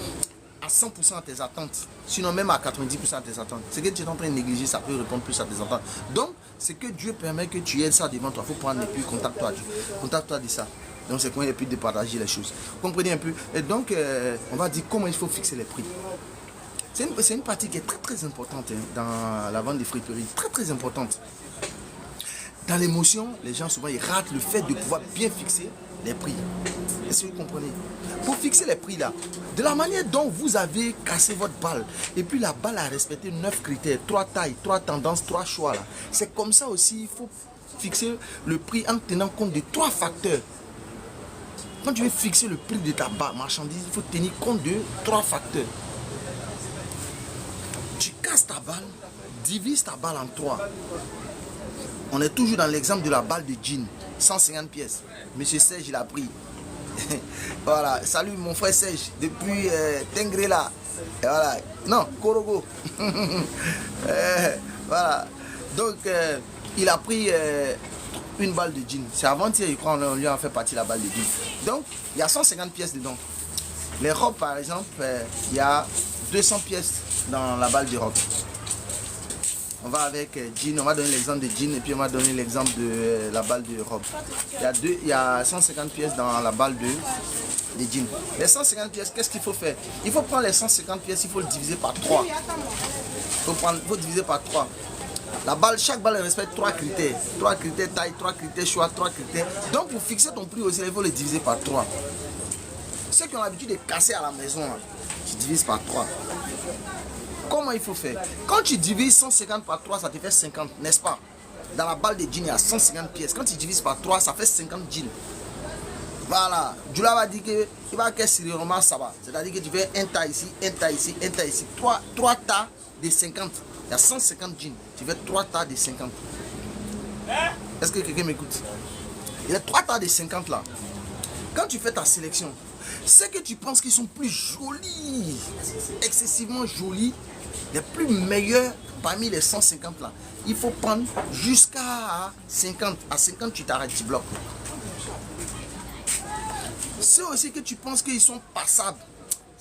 à 100% à tes attentes, sinon même à 90% à tes attentes. Ce que tu es en train de négliger, ça peut répondre plus à tes attentes. Donc, c'est que Dieu permet que tu aies ça devant toi. Il faut prendre et puis contacte-toi de ça. Donc, c'est quand il y a plus de partager les choses. Vous comprenez un peu? Et donc, on va dire comment il faut fixer les prix. C'est une partie qui est très très importante hein, dans la vente des friperies. Très très importante. Dans l'émotion, les gens souvent ils ratent le fait de pouvoir bien fixer les prix. Est-ce que vous comprenez? Pour fixer les prix là, de la manière dont vous avez cassé votre balle, et puis la balle a respecté 9 critères, 3 tailles, 3 tendances, 3 choix là. C'est comme ça aussi, il faut fixer le prix en tenant compte de 3 facteurs. Quand tu veux fixer le prix de ta marchandise, il faut tenir compte de 3 facteurs. Tu casses ta balle, divise ta balle en 3. On est toujours dans l'exemple de la balle de jean, 150 pièces. Monsieur Serge, il a pris. Voilà, salut mon frère Serge, depuis Tengrela. Voilà, non, Korogo. Voilà, donc il a pris une balle de jean. C'est avant-hier, je crois, on lui a fait partie la balle de jean. Donc, il y a 150 pièces dedans. Les robes, par exemple, il y a 200 pièces dans la balle de robe. On va avec jean, on va donner l'exemple de jean et puis on va donner l'exemple de la balle de robe. Il y a 150 pièces dans la balle de jean. Les 150 pièces, qu'est-ce qu'il faut faire? Il faut prendre les 150 pièces, il faut le diviser par 3. Il faut diviser par 3. La balle, chaque balle respecte 3 critères. 3 critères taille, 3 critères choix, 3 critères. Donc pour fixer ton prix aussi, il faut le diviser par 3. Ceux qui ont l'habitude de casser à la maison, tu divises par 3. Comment il faut faire? Quand tu divises 150 par 3, ça te fait 50, n'est-ce pas? Dans la balle de jean, il y a 150 pièces. Quand tu divises par 3, ça fait 50 jeans. Voilà. Djoula va dire que il va faire sérieusement ça va. C'est-à-dire que tu fais un tas ici, un tas ici, un tas ici. 3 tas de 50. Il y a 150 jeans. Tu fais 3 tas de 50. Est-ce que quelqu'un m'écoute? Il y a 3 tas de 50 là. Quand tu fais ta sélection, ceux que tu penses qu'ils sont plus jolis, excessivement jolis, les plus meilleurs parmi les 150 là, il faut prendre jusqu'à 50. À 50, tu t'arrêtes, tu bloques. Ceux aussi que tu penses qu'ils sont passables,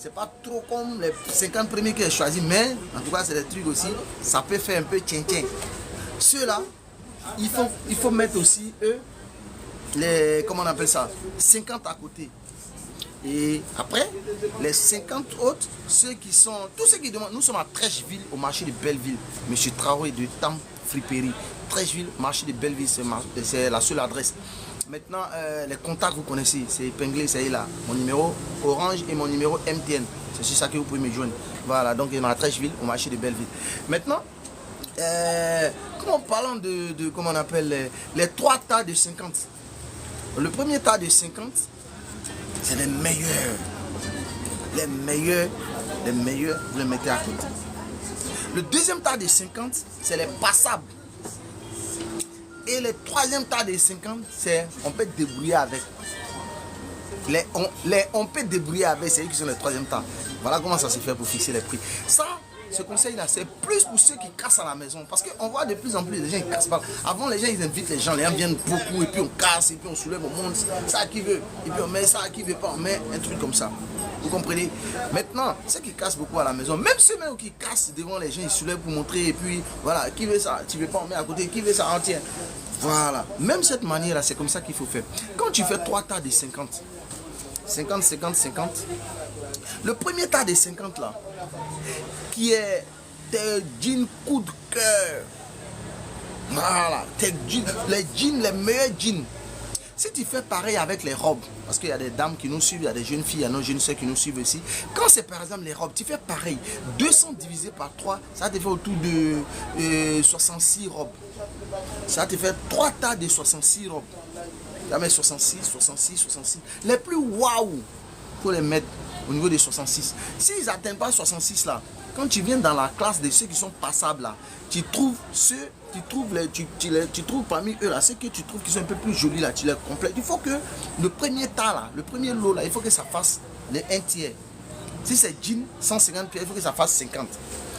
c'est pas trop comme les 50 premiers que j'ai choisis, mais en tout cas, c'est des trucs aussi, ça peut faire un peu tien-tien. Ceux-là, il faut mettre aussi, eux, les, comment on appelle ça, 50 à côté. Et après, les 50 autres, ceux qui sont, tous ceux qui demandent, nous sommes à Trècheville, au marché de Belleville. Monsieur Traoré de Tam Friperie. Trècheville, marché de Belleville, c'est la seule adresse. Maintenant, les contacts, vous connaissez, c'est épinglé, c'est là. Mon numéro Orange et mon numéro MTN. C'est sur ça que vous pouvez me joindre. Voilà, donc il y en a à Trècheville, au marché de Belleville. Maintenant, parlant de comment on appelle, les 3 tas de 50. Le premier tas de 50, c'est les meilleurs. Les meilleurs, vous les mettez à côté. Le deuxième tas de 50, c'est les passables. Et le troisième tas de 50, c'est on peut débrouiller avec. On peut débrouiller avec, c'est eux qui sont les troisième tas. Voilà comment ça se fait pour fixer les prix. Ça, ce conseil-là, c'est plus pour ceux qui cassent à la maison. Parce qu'on voit de plus en plus les gens qui cassent pas. Avant, les gens, ils invitent les gens viennent beaucoup, et puis on casse, et puis on soulève, on monte, ça à qui veut. Et puis on met ça à qui veut pas, on met un truc comme ça. Vous comprenez? Maintenant, ceux qui cassent beaucoup à la maison, même ceux même qui cassent devant les gens, ils soulèvent pour montrer, et puis voilà, qui veut ça, tu veux pas, on met à côté, qui veut ça, on tient. Voilà, même cette manière-là, c'est comme ça qu'il faut faire. Quand tu fais 3 tas de 50, 50, 50, 50, le premier tas de 50 là, qui est tes jeans coup de cœur, voilà, tes jeans, les jeans, les meilleurs jeans. Si tu fais pareil avec les robes, parce qu'il y a des dames qui nous suivent, il y a des jeunes filles, il y a nos jeunes soeurs qui nous suivent aussi. Quand c'est par exemple les robes, tu fais pareil. 200 divisé par 3, ça te fait autour de 66 robes. Ça te fait 3 tas de 66 robes. Ça met 66, 66, 66. Les plus waouh, il faut les mettre au niveau des 66. S'ils n'atteignent pas 66 là, quand tu viens dans la classe de ceux qui sont passables là, tu trouves ceux, tu trouves parmi eux là, ceux que tu trouves qui sont un peu plus jolis là, tu les complètes. Il faut que le premier tas là, le premier lot là, il faut que ça fasse les 1 tiers. Si c'est jean, 150 pièces, il faut que ça fasse 50.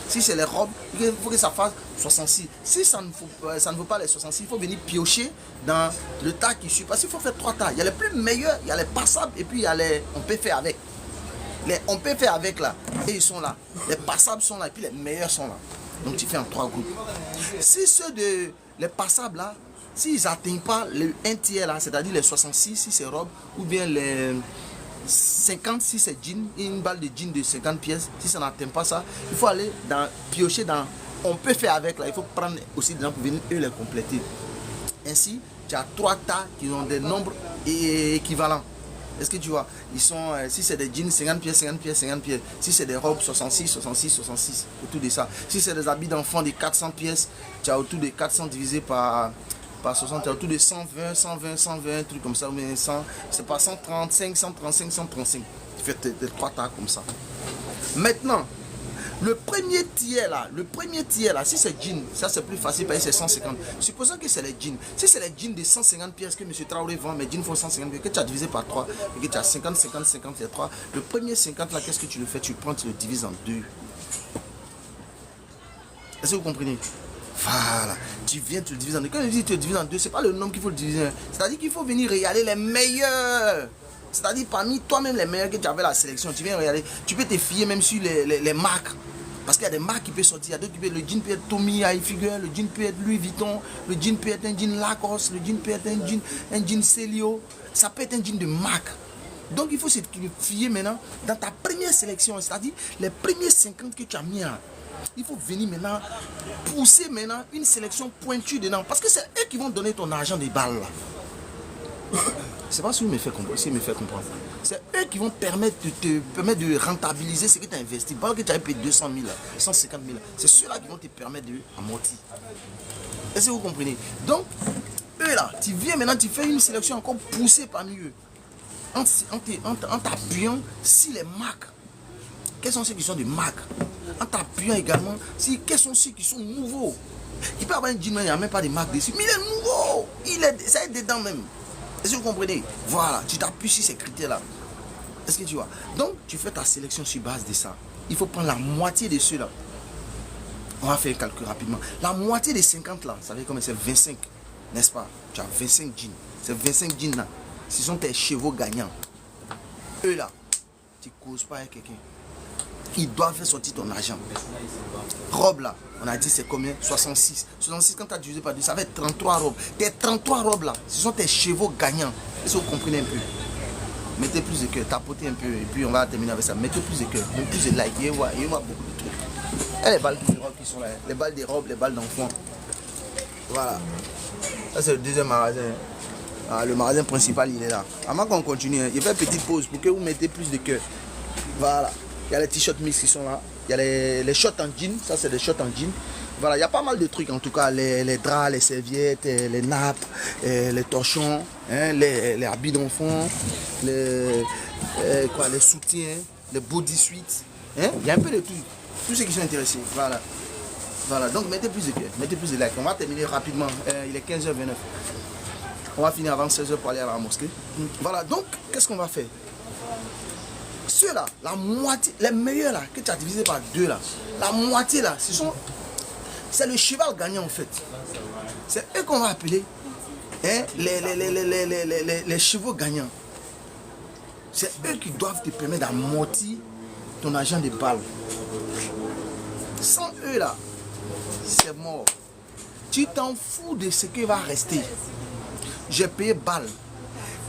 Si c'est les robes, il faut que ça fasse 66. Si ça ne vaut pas les 66, il faut venir piocher dans le tas qui suit. Parce qu'il faut faire 3 tas. Il y a les plus meilleurs, il y a les passables et puis il y a les on peut faire avec. Les on peut faire avec là, et ils sont là. Les passables sont là et puis les meilleurs sont là. Donc tu fais en 3 groupes. Si ceux de les passables là, s'ils n'atteignent pas le 1 tiers là, c'est-à-dire les 66 si c'est robe, ou bien les 50 si c'est jean, une balle de jean de 50 pièces, si ça n'atteint pas ça, il faut aller piocher dans, on peut faire avec là, il faut prendre aussi des gens pour venir eux les compléter. Ainsi, tu as 3 tas qui ont des nombres équivalents. Est-ce que tu vois? Ils sont, si c'est des jeans, 50 pièces, 50 pièces, 50 pièces. Si c'est des robes, 66, 66, 66, autour de ça. Si c'est des habits d'enfants de 400 pièces, tu as autour de 400 divisé par 60, tu as autour de 120, 120, 120, un truc comme ça. Mais 100, c'est pas 135, 135, 135. Tu fais tes 3 tas comme ça. Maintenant, le premier tiers là, si c'est jean, ça c'est plus facile parce que c'est 150. Supposons que c'est les jeans. Si c'est les jeans de 150 pièces que M. Traoré vend, mes jeans font 150 pièces, que tu as divisé par 3, et que tu as 50, 50, 50 et 3, le premier 50 là, qu'est-ce que tu le fais? Tu le prends, tu le divises en 2. Est-ce que vous comprenez? Voilà, tu viens, tu le divises en 2. Quand je dis tu le divises en 2, c'est pas le nombre qu'il faut le diviser. C'est-à-dire qu'il faut venir regarder les meilleurs. C'est-à-dire parmi toi-même les meilleurs que tu avais la sélection, tu viens regarder. Tu peux te fier même sur les marques. Parce qu'il y a des marques qui peuvent sortir. Il y a d'autres qui peuvent, le jean peut être Tommy Hilfiger, le jean peut être Louis Vuitton, le jean peut être un jean Lacoste, le jean peut être un jean Celio. Ça peut être un jean de marque. Donc il faut se fier maintenant dans ta première sélection. C'est-à-dire les premiers 50 que tu as mis là. Il faut venir maintenant pousser maintenant une sélection pointue dedans. Parce que c'est eux qui vont donner ton argent des balles là. C'est pas si vous me faites comprendre. C'est eux qui vont te permettre de rentabiliser ce que tu as investi. Pas que tu as payé 200 000, 150 000. C'est ceux-là qui vont te permettre d'amortir. Est-ce que vous comprenez? Donc, eux là, tu viens maintenant, tu fais une sélection encore poussée parmi eux. En t'appuyant sur les marques. Quels sont ceux qui sont de marques? En t'appuyant également sur quels sont ceux qui sont nouveaux. Il peut avoir un jean, il n'y a même pas de marque dessus. Mais il est nouveau. Ça est dedans même. Est-ce que vous comprenez? Voilà, tu t'appuies sur ces critères-là. Est-ce que tu vois? Donc, tu fais ta sélection sur base de ça. Il faut prendre la moitié de ceux-là. On va faire un calcul rapidement. La moitié des 50 là, ça veut dire combien? C'est 25, n'est-ce pas? Tu as 25 jeans. C'est 25 jeans là. Ce sont tes chevaux gagnants. Eux là, tu ne causes pas avec quelqu'un. ils doivent faire sortir ton argent. Robe là, on a dit c'est combien? 66. 66 quand tu as divisé par 2, ça fait 33 robes. Tes 33 robes là, ce sont tes chevaux gagnants. Est-ce que vous comprenez un peu? Mettez plus de cœur, tapotez un peu et puis on va terminer avec ça. Mettez plus de cœur, plus de likes, et voir beaucoup de trucs. Et les balles de robes qui sont là, les balles des robes, les balles d'enfants. Voilà. Ça c'est le deuxième magasin. Ah, le magasin principal il est là. Avant qu'on continue, il fait une petite pause pour que vous mettez plus de cœur. Voilà. Il y a les t-shirts mix qui sont là. Il y a les shorts en jean. Ça c'est des shorts en jean. Voilà, il y a pas mal de trucs en tout cas. Les draps, les serviettes, les nappes, les torchons, hein, les habits d'enfants, les soutiens, les bodysuits. Hein. Il y a un peu de tout. Tous ceux qui sont intéressés. Voilà. Voilà, donc mettez plus de cœur, mettez plus de likes. On va terminer rapidement. Il est 15h29. On va finir avant 16h pour aller à la mosquée. Voilà, donc qu'est-ce qu'on va faire? Ceux-là, la moitié, les meilleurs là, que tu as divisé par 2 là, la moitié là, c'est le cheval gagnant en fait. C'est eux qu'on va appeler hein, les chevaux gagnants. C'est eux qui doivent te permettre d'amortir ton argent de balle. Sans eux là, c'est mort. Tu t'en fous de ce qui va rester. J'ai payé balle.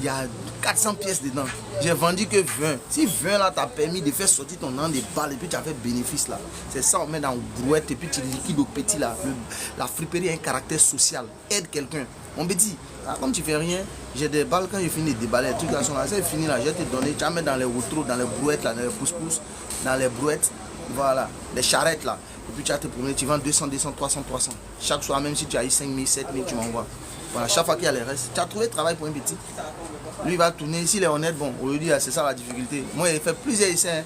Il y a 400 pièces dedans. J'ai vendu que 20. Si 20 là t'a permis de faire sortir ton nom de balles et puis tu as fait bénéfice là. C'est ça, on met dans une brouette et puis tu liquides au petit là. La friperie a un caractère social. Aide quelqu'un. On me dit, ah, comme tu fais rien, j'ai des balles quand je finis de déballer. Les trucs là sont là. C'est fini là. Je vais te donner. Tu vas mettre dans les routros, dans les brouettes là, dans les pousse-pousse, dans les brouettes. Voilà. Les charrettes là. Et puis tu vas te promener. Tu vends 200, 200, 300, 300. Chaque soir, même si tu as eu 5 000, 7 000, tu m'envoies. Voilà, chaque fois qu'il y a les restes, tu as trouvé travail pour un petit. Lui il va tourner, s'il est honnête, bon, aujourd'hui c'est ça la difficulté. Moi il fait plusieurs essais.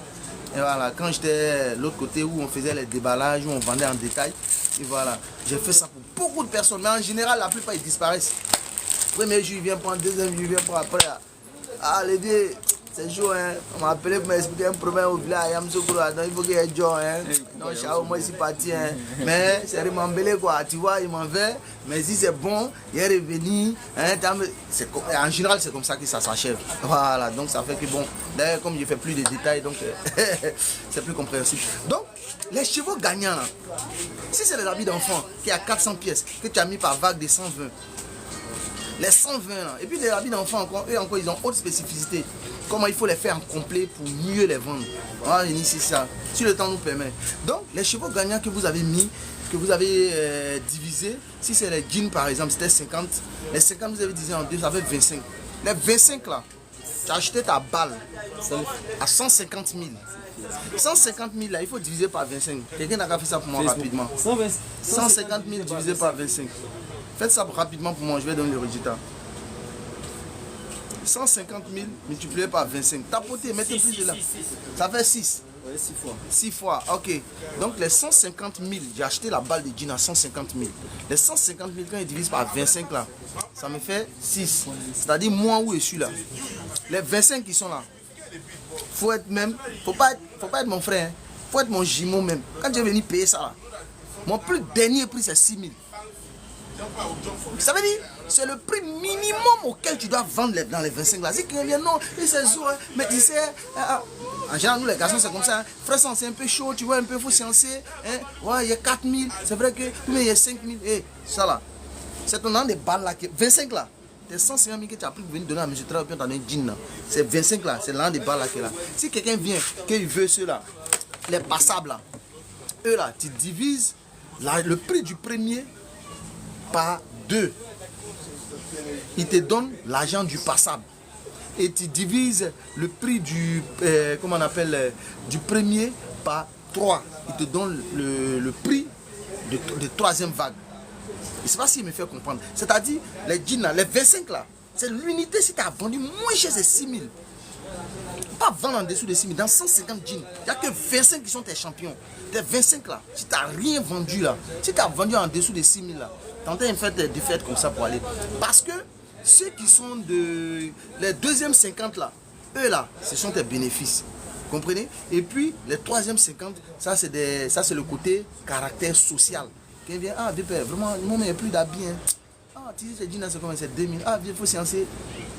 Et voilà, quand j'étais de l'autre côté où on faisait les déballages, où on vendait en détail, et voilà, j'ai fait ça pour beaucoup de personnes. Mais en général, la plupart ils disparaissent. Premier jour, il vient prendre, deuxième jour, il vient pour après. Ah, les vieux, c'est chaud, hein. On m'a appelé pour m'expliquer un problème au village. Il faut qu'il y ait John, hein. Donc, moi, je suis parti, hein. Mais c'est remembélé, quoi. Tu vois, il m'en veut. Mais si c'est bon, il est revenu. Hein. En général, c'est comme ça que ça s'achève. Voilà, donc ça fait que bon. D'ailleurs, comme je fais plus de détails, donc c'est plus compréhensible. Donc, les chevaux gagnants, là. Si c'est les habits d'enfant qui a 400 pièces, que tu as mis par vague de 120. Les 120 là. Et puis les habits d'enfants encore, eux encore ils ont autre spécificité. Comment il faut les faire en complet pour mieux les vendre. On va initier ça, si le temps nous permet. Donc les chevaux gagnants que vous avez mis, que vous avez divisé, si c'est les jeans par exemple, c'était 50. Les 50 vous avez divisé en 2, ça fait 25. Les 25 là, tu as acheté ta balle à 150 000. 150 000 là, il faut diviser par 25. Quelqu'un n'a qu'à faire ça pour moi rapidement. 150 000 divisé par 25. Faites ça rapidement pour moi, je vais donner le résultat. 150 000 multiplié par 25. Tapotez, mettez plus de là. Ça fait 6. Oui, 6 fois. 6 fois, ok. Donc les 150 000, j'ai acheté la balle de jean à 150 000. Les 150 000, quand ils divisent par 25 là, ça me fait 6. C'est-à-dire moi où je suis là. Les 25 qui sont là, faut être même, faut pas être mon frère, hein. Faut être mon jumeau même. Quand j'ai venu payer ça là, mon plus dernier prix c'est 6 000. Ça veut dire, c'est le prix minimum auquel tu dois vendre dans les 25 là. Si quelqu'un vient, non, il c'est jour, hein, mais il sait, en général, nous les garçons, c'est comme ça. Hein. Frère, c'est un peu chaud, tu vois, un peu, il faut séancer. Hein. Ouais, il y a 4 000, c'est vrai que, mais il y a 5 000. Et ça là, c'est ton nom de balles là, 25 là. C'est 150 000 que tu as pris pour venir donner à M. Traoré, puis on donné un jean là. C'est 25 là, c'est l'an de balles là qui est là. Si quelqu'un vient, qu'il veut ceux là, les passables là, eux là, tu divises le prix du premier par 2. Il te donne l'argent du passable. Et tu divises le prix du, comment on appelle, du premier par 3. Il te donne le prix de troisième vague. Je ne sais pas s'il me fait comprendre. C'est-à-dire, les jeans là, les 25 là, c'est l'unité si tu as vendu moins cher, c'est 6 000. Pas vendre en dessous de 6 000. Dans 150 jeans, il n'y a que 25 qui sont tes champions. Tes 25 là, si tu n'as rien vendu là, si tu as vendu en dessous de 6 000 là, tentez une fête de fête comme ça pour aller. Parce que ceux qui sont les deuxièmes 50 là, eux là, ce sont tes bénéfices. Comprenez? Et puis les troisièmes 50, ça c'est le côté caractère social. Qui vient, ah père, vraiment, moi il n'y a plus d'habits. Hein. Ah, tu dis, c'est combien? C'est 2000. Ah, viens, il faut séancer.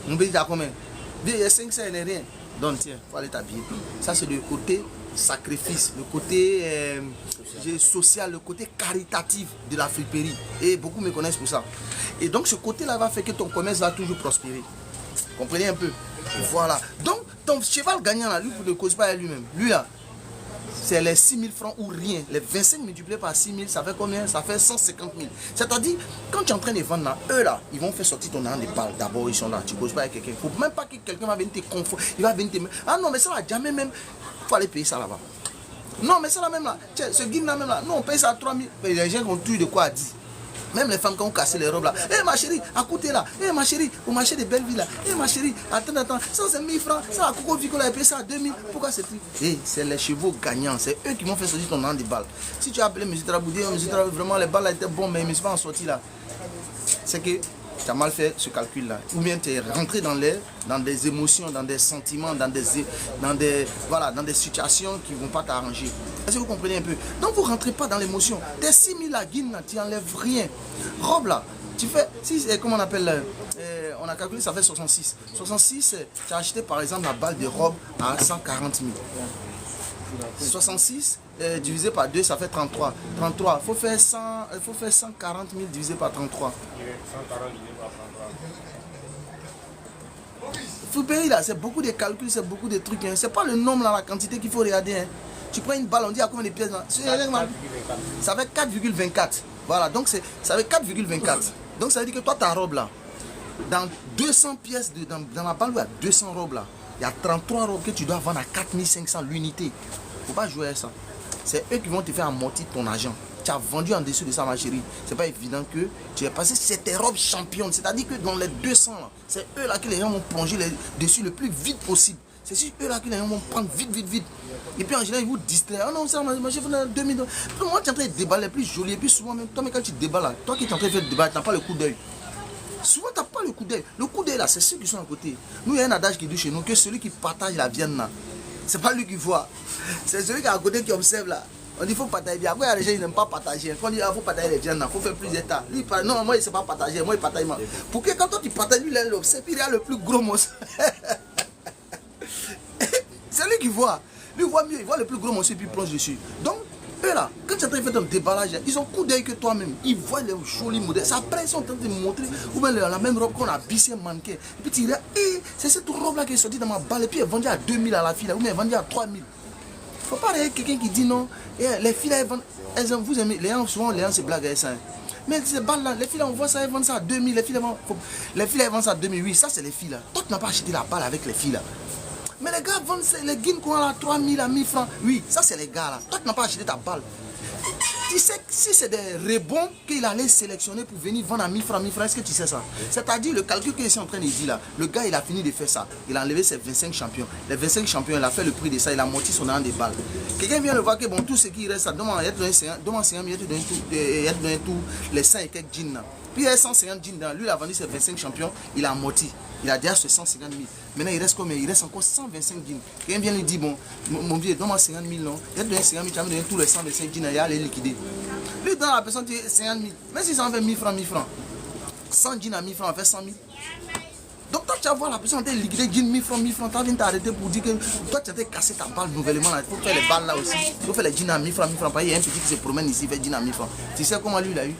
Mon pays, t'as combien? Viens, il y a 500, il n'y a rien. Donc tiens, il faut aller t'habiller. Ça c'est le côté sacrifice, le côté social, le côté caritatif de la friperie. Et beaucoup me connaissent pour ça. Et donc ce côté-là va faire que ton commerce va toujours prospérer. Comprenez un peu? Voilà. Donc ton cheval gagnant là, lui ne cause pas à lui-même. Lui là, c'est les 6 000 francs ou rien. Les 25 multipliés par 6 000, ça fait combien? Ça fait 150 000. C'est-à-dire, quand tu es en train de vendre là, eux là, ils vont faire sortir ton argent des balles. D'abord, ils sont là. Tu ne causes pas avec quelqu'un. Il ne faut même pas que quelqu'un va venir te confondre. Il va venir te... Ah non, mais ça là, jamais même. Il faut aller payer ça là-bas. Non, mais ça là même là. Tiens, ce guide là même là. Non, on paye ça à 3 000. Mais les gens ont tué de quoi à 10. Même les femmes qui ont cassé les robes là. Eh ma chérie, à côté là. Eh ma chérie, au marché de Belleville là. Eh ma chérie, attends. Ça c'est 1000 francs. Ça à Coco Vico là, il paye ça à 2000. Pourquoi c'est plus? Eh, c'est les chevaux gagnants. C'est eux qui vont faire sortir ton nom des balles. Si tu as appelé M. Traboudi, vraiment les balles là étaient bonnes, mais ils ne sont pas en sortie là. C'est que tu as mal fait ce calcul là. Ou bien tu es rentré dans des émotions, dans des sentiments, dans des situations qui ne vont pas t'arranger. Est-ce que vous comprenez un peu? Donc vous ne rentrez pas dans l'émotion. Tes 6 000 là, guine, tu n'enlèves rien. Robe là, tu fais, comment on appelle, on a calculé, ça fait 66. 66, tu as acheté par exemple la balle de robe à 140 000. 66 divisé par 2, ça fait 33. 33, il faut faire 140 000 divisé par 33. 140 divisé par 33. Faut payer là, c'est beaucoup de calculs, c'est beaucoup de trucs. Hein. C'est pas le nombre là, la quantité qu'il faut regarder. Hein. Tu prends une balle, on dit à combien de pièces là? Ça fait 4,24. Voilà, donc ça fait 4,24. Donc ça veut dire que toi, ta robe là, dans 200 pièces, dans la balle où il y a 200 robes là, il y a 33 robes que tu dois vendre à 4500 l'unité. Faut pas jouer à ça. C'est eux qui vont te faire amortir ton argent. Tu as vendu en dessous de ça, ma chérie. C'est pas évident que tu aies passé. C'est tes robes championnes. C'est-à-dire que dans les 200 là, c'est eux là que les gens vont plonger dessus le plus vite possible. C'est sur eux là que les gens vont prendre vite. Et puis en général, ils vous distraient. Ah non, ça, moi j'ai fait 2000. Moi, tu es en train de déballer plus joli. Et puis souvent, même toi, mais quand tu déballes là, toi qui es en train de faire le débat, tu n'as pas le coup d'œil. Souvent, tu n'as pas le coup d'œil. Le coup d'œil là, c'est ceux qui sont à côté. Nous, il y a un adage qui dit chez nous que celui qui partage la viande là, c'est pas lui qui voit. C'est celui qui est à côté qui observe là. On dit qu'il faut partager bien. Après, il y a des gens qui n'aiment pas partager. Quand on dit qu'il faut partager les viandes, il faut faire plusieurs tas. Lui, il parle, non, moi, il ne sait pas partager. Moi, il partage. Pour que quand toi, tu partages, lui, il l'observe. Il y a le plus gros morceau. C'est lui qui voit. Lui, il voit mieux. Il voit le plus gros morceau et puis il plonge dessus. Donc, eux là, quand tu es en train de faire ton déballage, ils ont coup d'œil que toi-même. Ils voient les jolis modèles. Après, ils sont en train de montrer. Ou bien la même robe qu'on a bissé mannequin. Et puis tu dis, c'est cette robe là qui est sortie dans ma balle. Et puis elle est vendue à 2000 à la fille là. Ou bien elle est vendue à 3000. Il ne faut pas regarder quelqu'un qui dit non. Les filles là, elles vendent. Vous aimez. Les gens, souvent, les gens se blaguent avec ça. Mais ces balles là, les filles là, on voit ça, elles vendent ça à 2000. Les filles là, elles vendent ça à 2008. Ça, c'est les filles là. Toi, tu n'as pas acheté la balle avec les filles là. Mais les gars vendent les guines qu'on a à 3000 à 1000 francs. Oui, ça c'est les gars là. Toi tu n'as pas acheté ta balle. Tu sais que si c'est des rebonds qu'il allait sélectionner pour venir vendre à 1000 francs, est-ce que tu sais ça? C'est-à-dire le calcul qu'il est en train de dire là, le gars il a fini de faire ça. Il a enlevé ses 25 champions. Les 25 champions, il a fait le prix de ça, il a amorti son an des balles. Quelqu'un vient le voir que bon, tout ce qui reste, ça demande à être donné 50 000, il a donné tout, les 100 et quelques jeans là. Puis il y a 150 jeans dans lui, il a vendu ses 25 champions, il a amorti. Il a déjà 150 000. Maintenant, il reste combien? Il reste encore 125 jeans. Quelqu'un vient lui dire, bon, mon vieux, donne-moi 50 000, non? Il a donné 50 000, tu as donné tous les 125 jeans, il a les liquider. Lui, dans la personne, dit 50 000. Mais si ça en fait 1000 francs, 100 jeans à 1000 francs, on fait 100 000. Donc, toi, tu vas voir la personne, tu as liquidé jeans 1000 francs, tu viens t'arrêter pour dire que toi, tu as cassé ta balle nouvellement. Il faut faire les balles là aussi. Il faut faire les jeans à 1000 francs. Il y a un petit qui se promène ici, il fait jeans à 1000 francs. Tu sais comment lui, il a eu?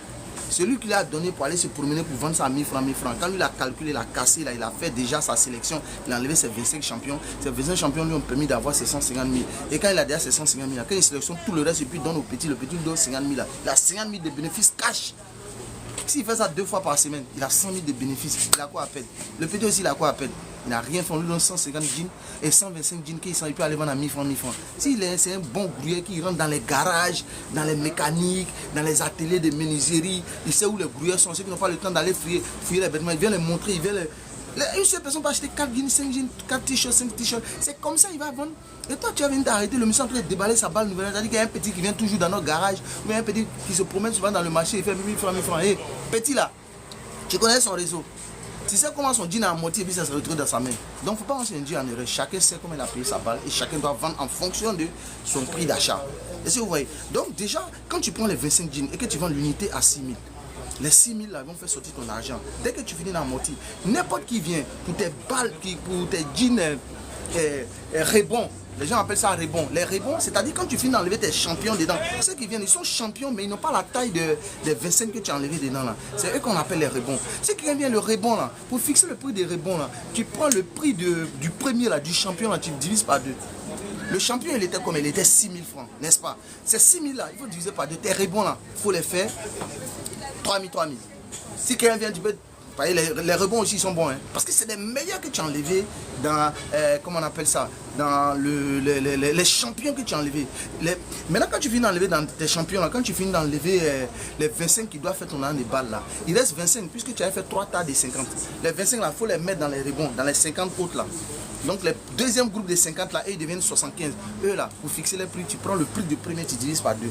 Celui qui l'a donné pour aller se promener pour vendre ça à 1000 francs, 1000 francs. Quand lui il a calculé, il a cassé, là, il a fait déjà sa sélection, il a enlevé ses 25 champions. Ces 25 champions lui ont permis d'avoir ses 150 000. Et quand il a déjà ses 150 000, quand il sélectionne tout le reste et puis il donne au petit, le petit lui donne 50 000. Là. Il a 50 000 de bénéfices cash. S'il fait ça 2 fois par semaine, il a 100 000 de bénéfices. Il a quoi à peine? Le petit aussi, il a quoi à peine? Il n'a rien fait, on lui donne 150 jeans et 125 jeans qu'il peut aller vendre à 1000 francs, 1000 francs. C'est un bon gruyère qui rentre dans les garages, dans les mécaniques, dans les ateliers de menuiserie, il sait où les gruyères sont, ceux qui n'ont pas le temps d'aller fouiller les vêtements, il vient les montrer, il vient les... Une seule personne peut acheter 4 jeans, 5 jeans, 4 t-shirts, 5 t-shirts. C'est comme ça il va vendre. Et toi, tu vas venir t'arrêter, le monsieur en train de déballer sa balle nouvelle. C'est-à-dire qu'il y a un petit qui vient toujours dans notre garage, ou un petit qui se promène souvent dans le marché, il fait 1000 francs, 1000 francs. Hé, petit là, tu connais son réseau. Tu sais comment son jean a moitié et puis ça se retrouve dans sa main. Donc, il ne faut pas lancer un jean en erreur. Chacun sait comment il a payé sa balle et chacun doit vendre en fonction de son prix d'achat. Est-ce que vous voyez? Donc, déjà, quand tu prends les 25 jeans et que tu vends l'unité à 6 000, les 6 000 là vont faire sortir ton argent. Dès que tu finis d'amortir, n'importe qui vient pour tes balles, pour tes jeans rebonds, Les gens appellent ça rebond. Les rebonds, c'est-à-dire quand tu finis d'enlever tes champions dedans. Ceux qui viennent, ils sont champions, mais ils n'ont pas la taille des 25 que tu as enlevé dedans là. C'est eux qu'on appelle les rebonds. Ceux qui viennent le rebond là, pour fixer le prix des rebonds là, tu prends le prix du premier là, du champion là, tu divises par 2. Le champion, il était comme il était 6 000 francs, n'est-ce pas? Ces 6 000 là, il faut diviser par 2. Tes rebonds là, il faut les faire 3 000, 3 000. Si quelqu'un vient, tu peux... Les rebonds aussi sont bons, hein, parce que c'est les meilleurs que tu as enlevés dans, comment on appelle ça, dans les champions que tu as enlevés. Maintenant, quand tu finis d'enlever dans tes champions, là, quand tu finis d'enlever les 25 qui doivent faire ton an de balle, là, il reste 25, puisque tu as fait 3 tas de 50. Les 25, là, il faut les mettre dans les rebonds, dans les 50 autres, là. Donc, le deuxième groupe de 50, là, ils deviennent 75. Eux, là, pour fixer les prix, tu prends le prix du premier, tu divises par 2.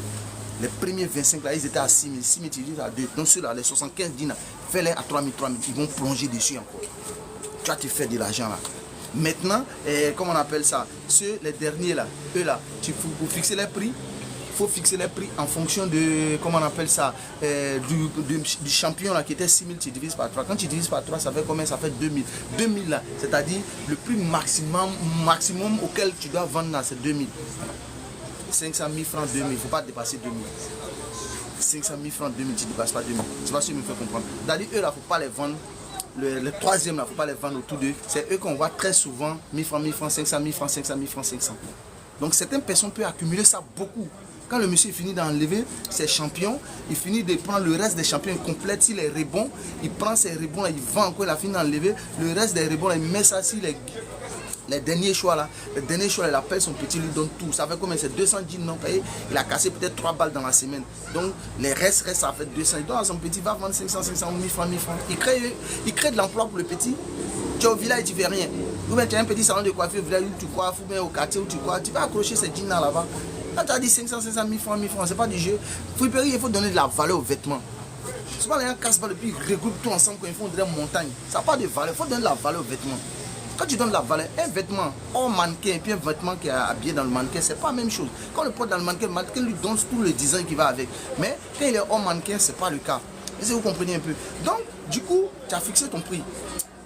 Les premiers 25 là, ils étaient à 6 000. 6 000, tu divises à 2. Donc ceux-là, les 75 dinars, fais-les à 3 000, 3 000. Ils vont plonger dessus encore. Tu vas te faire de l'argent là. Maintenant, comment on appelle ça? Les derniers là, eux là, pour fixer les prix, il faut fixer les prix en fonction de, comment on appelle ça, du champion là qui était 6 000, tu divises par 3. Quand tu divises par 3, ça fait combien? Ça fait 2 000. 2 000 là, c'est-à-dire le prix maximum auquel tu dois vendre là, c'est 2 000. 500 000 francs, 2 000, il ne faut pas dépasser 2 000. 500 000 francs, 2 000, tu ne dépasses pas 2 000. C'est pas ce qui me fait comprendre. D'ailleurs, eux là, il ne faut pas les vendre. Le troisième là, il ne faut pas les vendre autour d'eux. C'est eux qu'on voit très souvent, 1000 francs, 1000 francs, 500 000 francs, 500 000 francs, 500. Donc certaines personnes peuvent accumuler ça beaucoup. Quand le monsieur finit d'enlever ses champions, il finit de prendre le reste des champions, il complète s'il est rebond, il prend ses rebonds là, il vend encore, il a fini d'enlever le reste des rebonds là, il met ça sur les derniers choix là, il appelle son petit, lui donne tout. Ça fait combien? C'est 200 jeans non payés. Il a cassé peut-être 3 balles dans la semaine. Donc les restes, ça fait 200. Il donne à son petit, va vendre 500, 500, 1000 francs, 1000 francs. Il crée de l'emploi pour le petit. Tu es au village, tu ne fais rien. Ou bien tu as un petit salon de coiffure au village où tu coiffes, ou bien au quartier où tu coiffes. Tu vas accrocher ces jeans là-bas. Quand tu as dit 500, 500, 1000 francs, 1000 francs, c'est pas du jeu. Friperie, il faut donner de la valeur aux vêtements. Souvent les gens cassent pas le puis ils regroupent tout ensemble quand ils font des montagnes. Ça n'a pas de valeur, il faut donner de la valeur aux vêtements. Quand tu donnes la valeur, un vêtement hors mannequin et puis un vêtement qui est habillé dans le mannequin, c'est pas la même chose. Quand on le porte dans le mannequin lui donne tout le design qui va avec. Mais quand il est hors mannequin, c'est pas le cas. Est-ce que vous comprenez un peu? Donc, du coup, tu as fixé ton prix.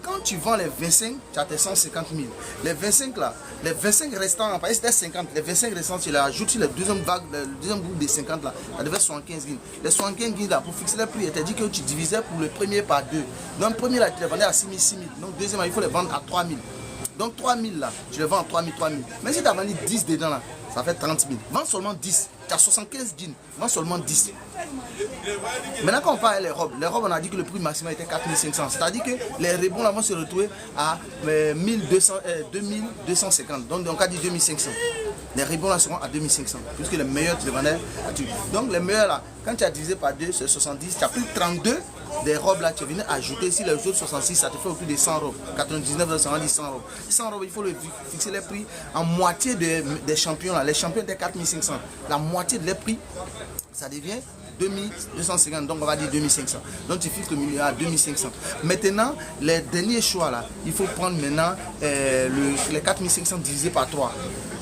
Quand tu vends les 25, tu as tes 150 000. Les 25 là, les 25 restants, par exemple c'était 50, les 25 restants, tu les ajoutes sur le deuxième groupe des 50 là, ça devait 75 000. Les 75 000 là, pour fixer les prix, il t'a dit que tu divisais pour le premier par 2. Donc le premier là, tu les vendais à 6 000, 6 000. Donc le deuxième, il faut les vendre à 3 000. Donc 3 000 là, tu les vends à 3 000, 3 000. Mais si tu as vendu 10 dedans là, ça fait 30 000. Vends seulement 10. Tu as 75 jeans, vends seulement 10. Maintenant, quand on parle des robes, on a dit que le prix maximal était 4 500. C'est-à-dire que les rebonds là vont se retrouver à 2250. Donc, on a dit 2500. Les rebonds là seront à 2500. Puisque les meilleurs, tu les vendais à tu. Donc, les meilleurs là, quand tu as divisé par 2, c'est 70. Tu as pris 32 des robes là, tu viens ajouter. Si les autres 66, ça te fait autour de 100 robes. 99, 110, 100 robes. 100 robes, il faut fixer les prix en moitié des champions là. Les champions étaient 4500. La moitié de les prix, ça devient 2250, donc on va dire 2500. Donc tu fixes le milieu à 2500. Maintenant, les derniers choix là, il faut prendre maintenant les 4500 divisé par 3.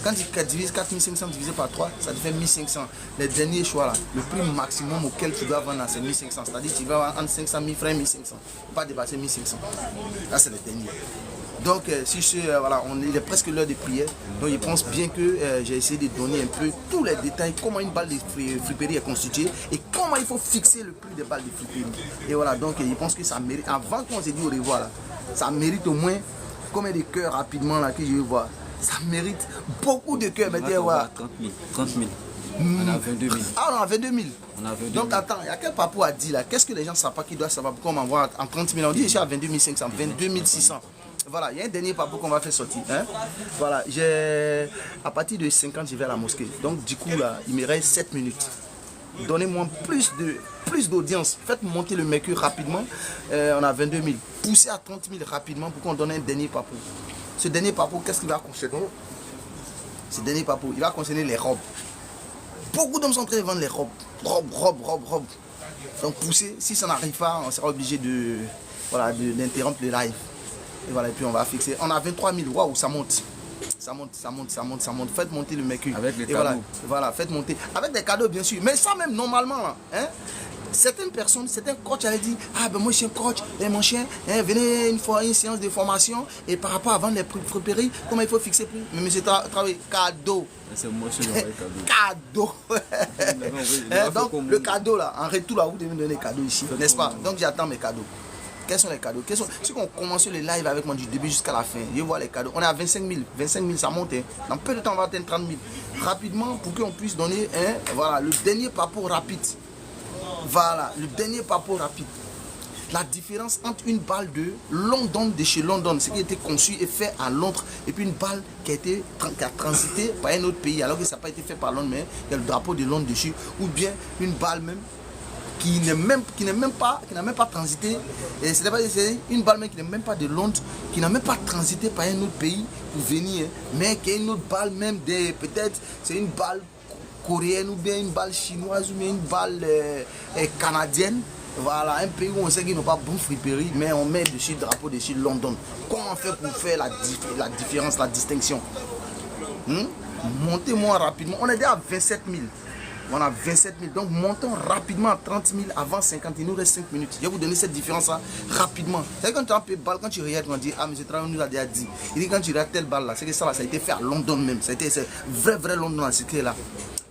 Quand tu divises 4500 divisé par 3, ça te fait 1500. Les derniers choix là, le prix maximum auquel tu dois vendre, c'est 1500. C'est-à-dire que tu vas vendre entre 500 000 francs et 1500. Pas dépasser 1500. Là, c'est les derniers. Donc, voilà, il est presque l'heure de prière. Donc, je pense bien que j'ai essayé de donner un peu tous les détails, comment une balle de friperie est constituée et comment il faut fixer le prix des balles de friperie. Et voilà, donc, je pense que ça mérite, avant qu'on se dise au revoir, là, ça mérite au moins combien de cœurs rapidement là que je veux voir. Ça mérite beaucoup de cœurs. 30 000. 30 000. On a 22 000. Ah, on a 22 000. On a 22 000. Donc attends, il y a quel papou a dit là? Qu'est-ce que les gens ne savent pas qu'ils doivent savoir? Pourquoi on m'envoie en 30 000? On dit ici à 22 500, 22 600. Voilà, il y a un dernier papou qu'on va faire sortir. Hein? Voilà, à partir de 50, je vais à la mosquée. Donc du coup là, il me reste 7 minutes. Donnez-moi plus d'audience. Faites monter le mercure rapidement. On a 22 000. Poussez à 30 000 rapidement pour qu'on donne un dernier papou. Ce dernier papou, qu'est-ce qu'il va concerner? Ce dernier papou, il va concerner les robes. Beaucoup d'hommes sont en train de vendre les robes. Robes. Donc poussez, si ça n'arrive pas, on sera obligé d'interrompre le live. Et voilà, et puis on va fixer. On a 23 000, waouh, ça monte. ça monte, ça monte, ça monte, ça monte. Faites monter le mercure. Avec les et cadeaux. Voilà, faites monter. Avec des cadeaux, bien sûr. Mais ça même, normalement, là, hein, certaines personnes, certains coachs avaient dit, ah ben moi je suis un coach, et mon chien, venez une fois une séance de formation, et par rapport à vendre les préparer, comment il faut fixer prix. Mais monsieur travaille, cadeau. C'est moi qui vais cadeau. Cadeau. Donc le cadeau là, en retour là, vous devez me donner des cadeaux ici, n'est-ce pas? Donc j'attends mes cadeaux. Quels sont les cadeaux? Ceux qui ont commencé le live avec moi du début jusqu'à la fin, je vois les cadeaux. On est à 25 000. 25 000, ça monte. Hein. Dans peu de temps, on va atteindre 30 000. Rapidement, pour qu'on puisse donner voilà, le dernier papo rapide. Voilà, le dernier papo rapide. La différence entre une balle de London, de chez London, ce qui a été conçu et fait à Londres, et puis une balle qui a transité par un autre pays, alors que ça n'a pas été fait par Londres, mais il y a le drapeau de Londres dessus, ou bien une balle même qui n'a même pas transité, et c'est une balle même qui n'est même pas de Londres, qui n'a même pas transité par un autre pays pour venir, mais qui est une autre balle même, peut-être c'est une balle coréenne, ou bien une balle chinoise, ou bien une balle canadienne. Voilà, un pays où on sait qu'ils n'ont pas bon friperie, mais on met dessus le drapeau dessus London. Comment on fait pour faire la différence, la distinction? Montez-moi rapidement. On est déjà à 27 000. On a 27 000. Donc montons rapidement à 30 000 avant 50. Il nous reste 5 minutes. Je vais vous donner cette différence-là rapidement. C'est quand tu as un peu de balle, quand tu regardes, on dit, ah, mais ce travail nous a déjà dit. Il dit, quand tu regardes telle balle là, c'est que ça, là, ça a été fait à London même. C'est vrai London, c'est là.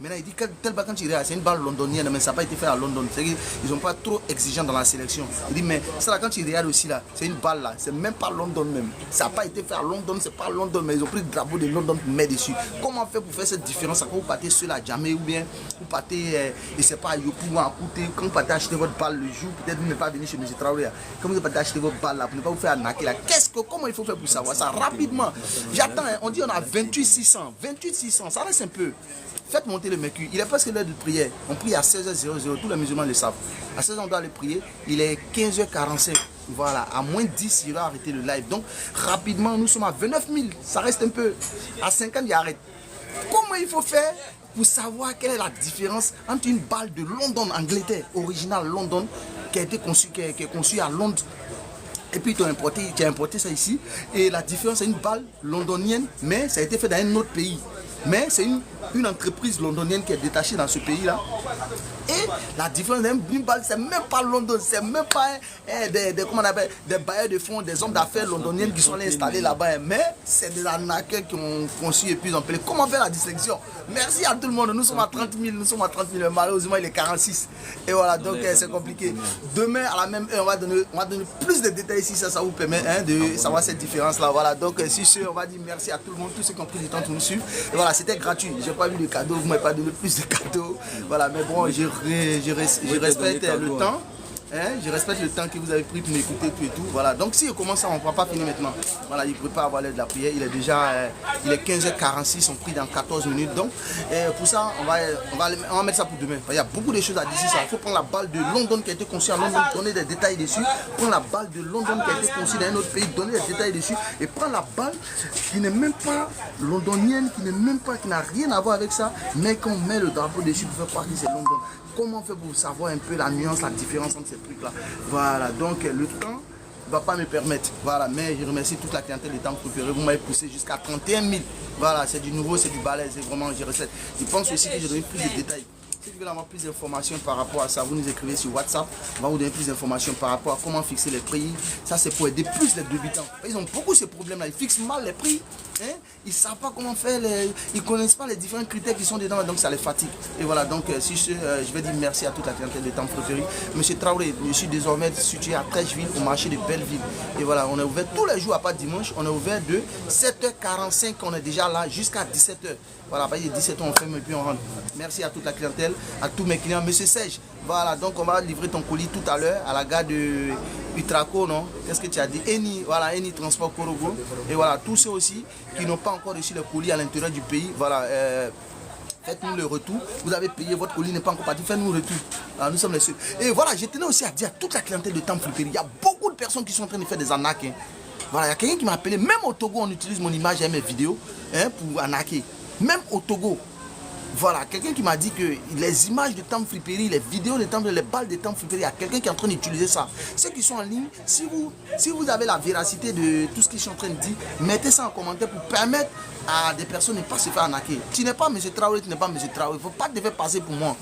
Maintenant, il dit que telle balle, quand tu regardes, c'est une balle londonienne, mais ça n'a pas été fait à London. C'est qu'ils ne sont pas trop exigeants dans la sélection. Il dit, mais ça là, quand tu regardes aussi là, c'est une balle là, c'est même pas London même. Ça n'a pas été fait à London, c'est pas London, mais ils ont pris le drapeau de London pour mettre dessus. Comment faire pour faire cette différence? Quand vous partez seul à Djamé, ou bien vous partez, je ne sais pas, à Yopou ou à Kouté, quand vous partez acheter votre balle le jour, peut-être vous n'êtes pas venu chez M. Traoré. Quand vous partez acheter votre balle là, pour ne pas vous faire arnaquer là, comment il faut faire pour savoir ça rapidement? J'attends, hein, on dit on a 28 600, ça reste un peu. Faites monter le mercure. Il est presque l'heure de prière. On prie à 16h00. Tous les musulmans le savent. À 16h, on doit aller prier. Il est 15h45. Voilà. À moins 10, il va arrêter le live. Donc, rapidement, nous sommes à 29 000. Ça reste un peu. À 50, il arrête. Comment il faut faire pour savoir quelle est la différence entre une balle de London, Angleterre, originale London, qui a été conçue, qui est conçue à Londres, et puis tu as importé ça ici. Et la différence, c'est une balle londonienne, mais ça a été fait dans un autre pays. Mais c'est une entreprise londonienne qui est détachée dans ce pays-là. Et la différence d'une balle, c'est même pas London, c'est même pas comment on appelle, des bailleurs de fonds, des hommes d'affaires londoniennes qui sont installés là-bas. Mais c'est des arnaqueurs qui ont conçu et puis ils ont appelé. Comment faire la distinction? Merci à tout le monde. Nous sommes à 30 000, malheureusement il est 46. Et voilà, donc c'est compliqué. Demain à la même heure, on va donner plus de détails ici, ça vous permet de savoir cette différence-là. Voilà, donc si on va dire merci à tout le monde, tous ceux qui ont pris du temps pour nous suivre. Et voilà, c'était gratuit. Je n'ai pas eu de cadeaux, vous ne m'avez pas donné plus de cadeaux. Voilà, mais bon, je respecte le temps. Hein, je respecte le temps que vous avez pris pour m'écouter tout et tout. Voilà. Donc si je commence ça, on ne pourra pas finir maintenant. Voilà, il ne peut pas avoir l'air de la prière. Il est déjà il est 15h46, on prie dans 14 minutes. Donc pour ça, on va mettre ça pour demain. Il y a beaucoup de choses à dire. Il faut prendre la balle de London qui a été conçue à London, donner des détails dessus. Prendre la balle de London qui a été conçue dans un autre pays, donner des détails dessus. Et prendre la balle qui n'est même pas londonienne, qui n'a rien à voir avec ça, mais qu'on met le drapeau dessus pour faire croire que c'est London. Comment on fait pour savoir un peu la nuance, la différence entre ces trucs-là? Voilà, donc le temps ne va pas me permettre. Voilà, mais je remercie toute la clientèle des temps préférés. Vous m'avez poussé jusqu'à 31 000. Voilà, c'est du nouveau, c'est du balai, c'est vraiment, je recette. Je pense aussi que je donne plus de détails. Si vous voulez avoir plus d'informations par rapport à ça, vous nous écrivez sur WhatsApp. On va vous donner plus d'informations par rapport à comment fixer les prix. Ça, c'est pour aider plus les débutants. Ils ont beaucoup ces problèmes-là. Ils fixent mal les prix. Hein? Ils ne savent pas comment faire. Ils ne connaissent pas les différents critères qui sont dedans. Donc, ça les fatigue. Et voilà. Donc, je vais dire merci à toute la clientèle des temps préférés. Monsieur Traoré, je suis désormais situé à Trècheville, au marché de Belleville. Et voilà, on est ouvert tous les jours, à part dimanche. On est ouvert de 7h45. On est déjà là jusqu'à 17h. Voilà, à partir de 17h, on ferme et puis on rentre. Merci à toute la clientèle, à tous mes clients. Monsieur Serge, voilà, donc on va livrer ton colis tout à l'heure à la gare de Utraco, non? Qu'est-ce que tu as dit? Eni, voilà, Eni Transport Korogo. Et voilà, tous ceux aussi qui n'ont pas encore reçu le colis à l'intérieur du pays, voilà, faites-nous le retour. Vous avez payé, votre colis n'est pas encore parti, faites-nous le retour. Alors, nous sommes les seuls. Et voilà, je tenais aussi à dire à toute la clientèle de Temps Flippery, il y a beaucoup de personnes qui sont en train de faire des arnaques. Hein. Voilà, il y a quelqu'un qui m'a appelé, même au Togo, on utilise mon image et mes vidéos pour arnaquer. Même au Togo. Voilà, quelqu'un qui m'a dit que les images de Tam Friperie, les vidéos de Tam, les balles de Tam Friperie, il y a quelqu'un qui est en train d'utiliser ça. Ceux qui sont en ligne, si vous avez la véracité de tout ce que je suis en train de dire, mettez ça en commentaire pour permettre à des personnes de ne pas se faire arnaquer. Tu n'es pas M. Traoré, tu n'es pas M. Traoré. Il ne faut pas te faire passer pour moi.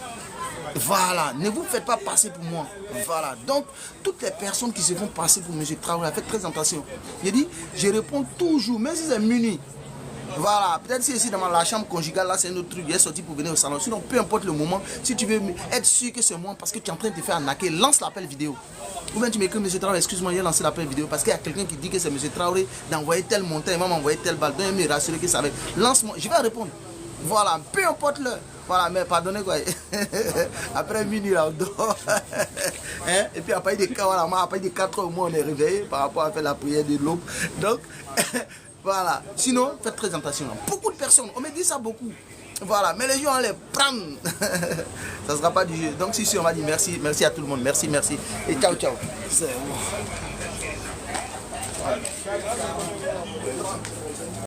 Voilà, ne vous faites pas passer pour moi. Voilà, donc toutes les personnes qui se font passer pour M. Traoré, faites très attention. Je dis, je réponds toujours, même si c'est minuit. Voilà, peut-être si ici dans la chambre conjugale, là c'est un autre truc, il est sorti pour venir au salon. Sinon, peu importe le moment, si tu veux être sûr que c'est moi parce que tu es en train de te faire arnaquer, lance l'appel vidéo. Ou bien tu m'écris, M. Traoré, excuse-moi, il a lancé l'appel vidéo parce qu'il y a quelqu'un qui dit que c'est M. Traoré d'envoyer tel montant, il va m'envoyer telle balle, donc il me rassurer que ça va être. Lance-moi, je vais répondre. Voilà, peu importe l'heure. Voilà, mais pardonnez quoi. Après minuit, là, on dort. Hein? Et puis après des 4 heures au moins, on est réveillé par rapport à faire la prière de l'aube. Donc, voilà. Sinon, faites très attention. Beaucoup de personnes, on me dit ça beaucoup. Voilà, mais les gens, on les prend. Ça ne sera pas du jeu. Donc, si on va dire merci, merci à tout le monde. Merci, merci. Et ciao, ciao. C'est bon.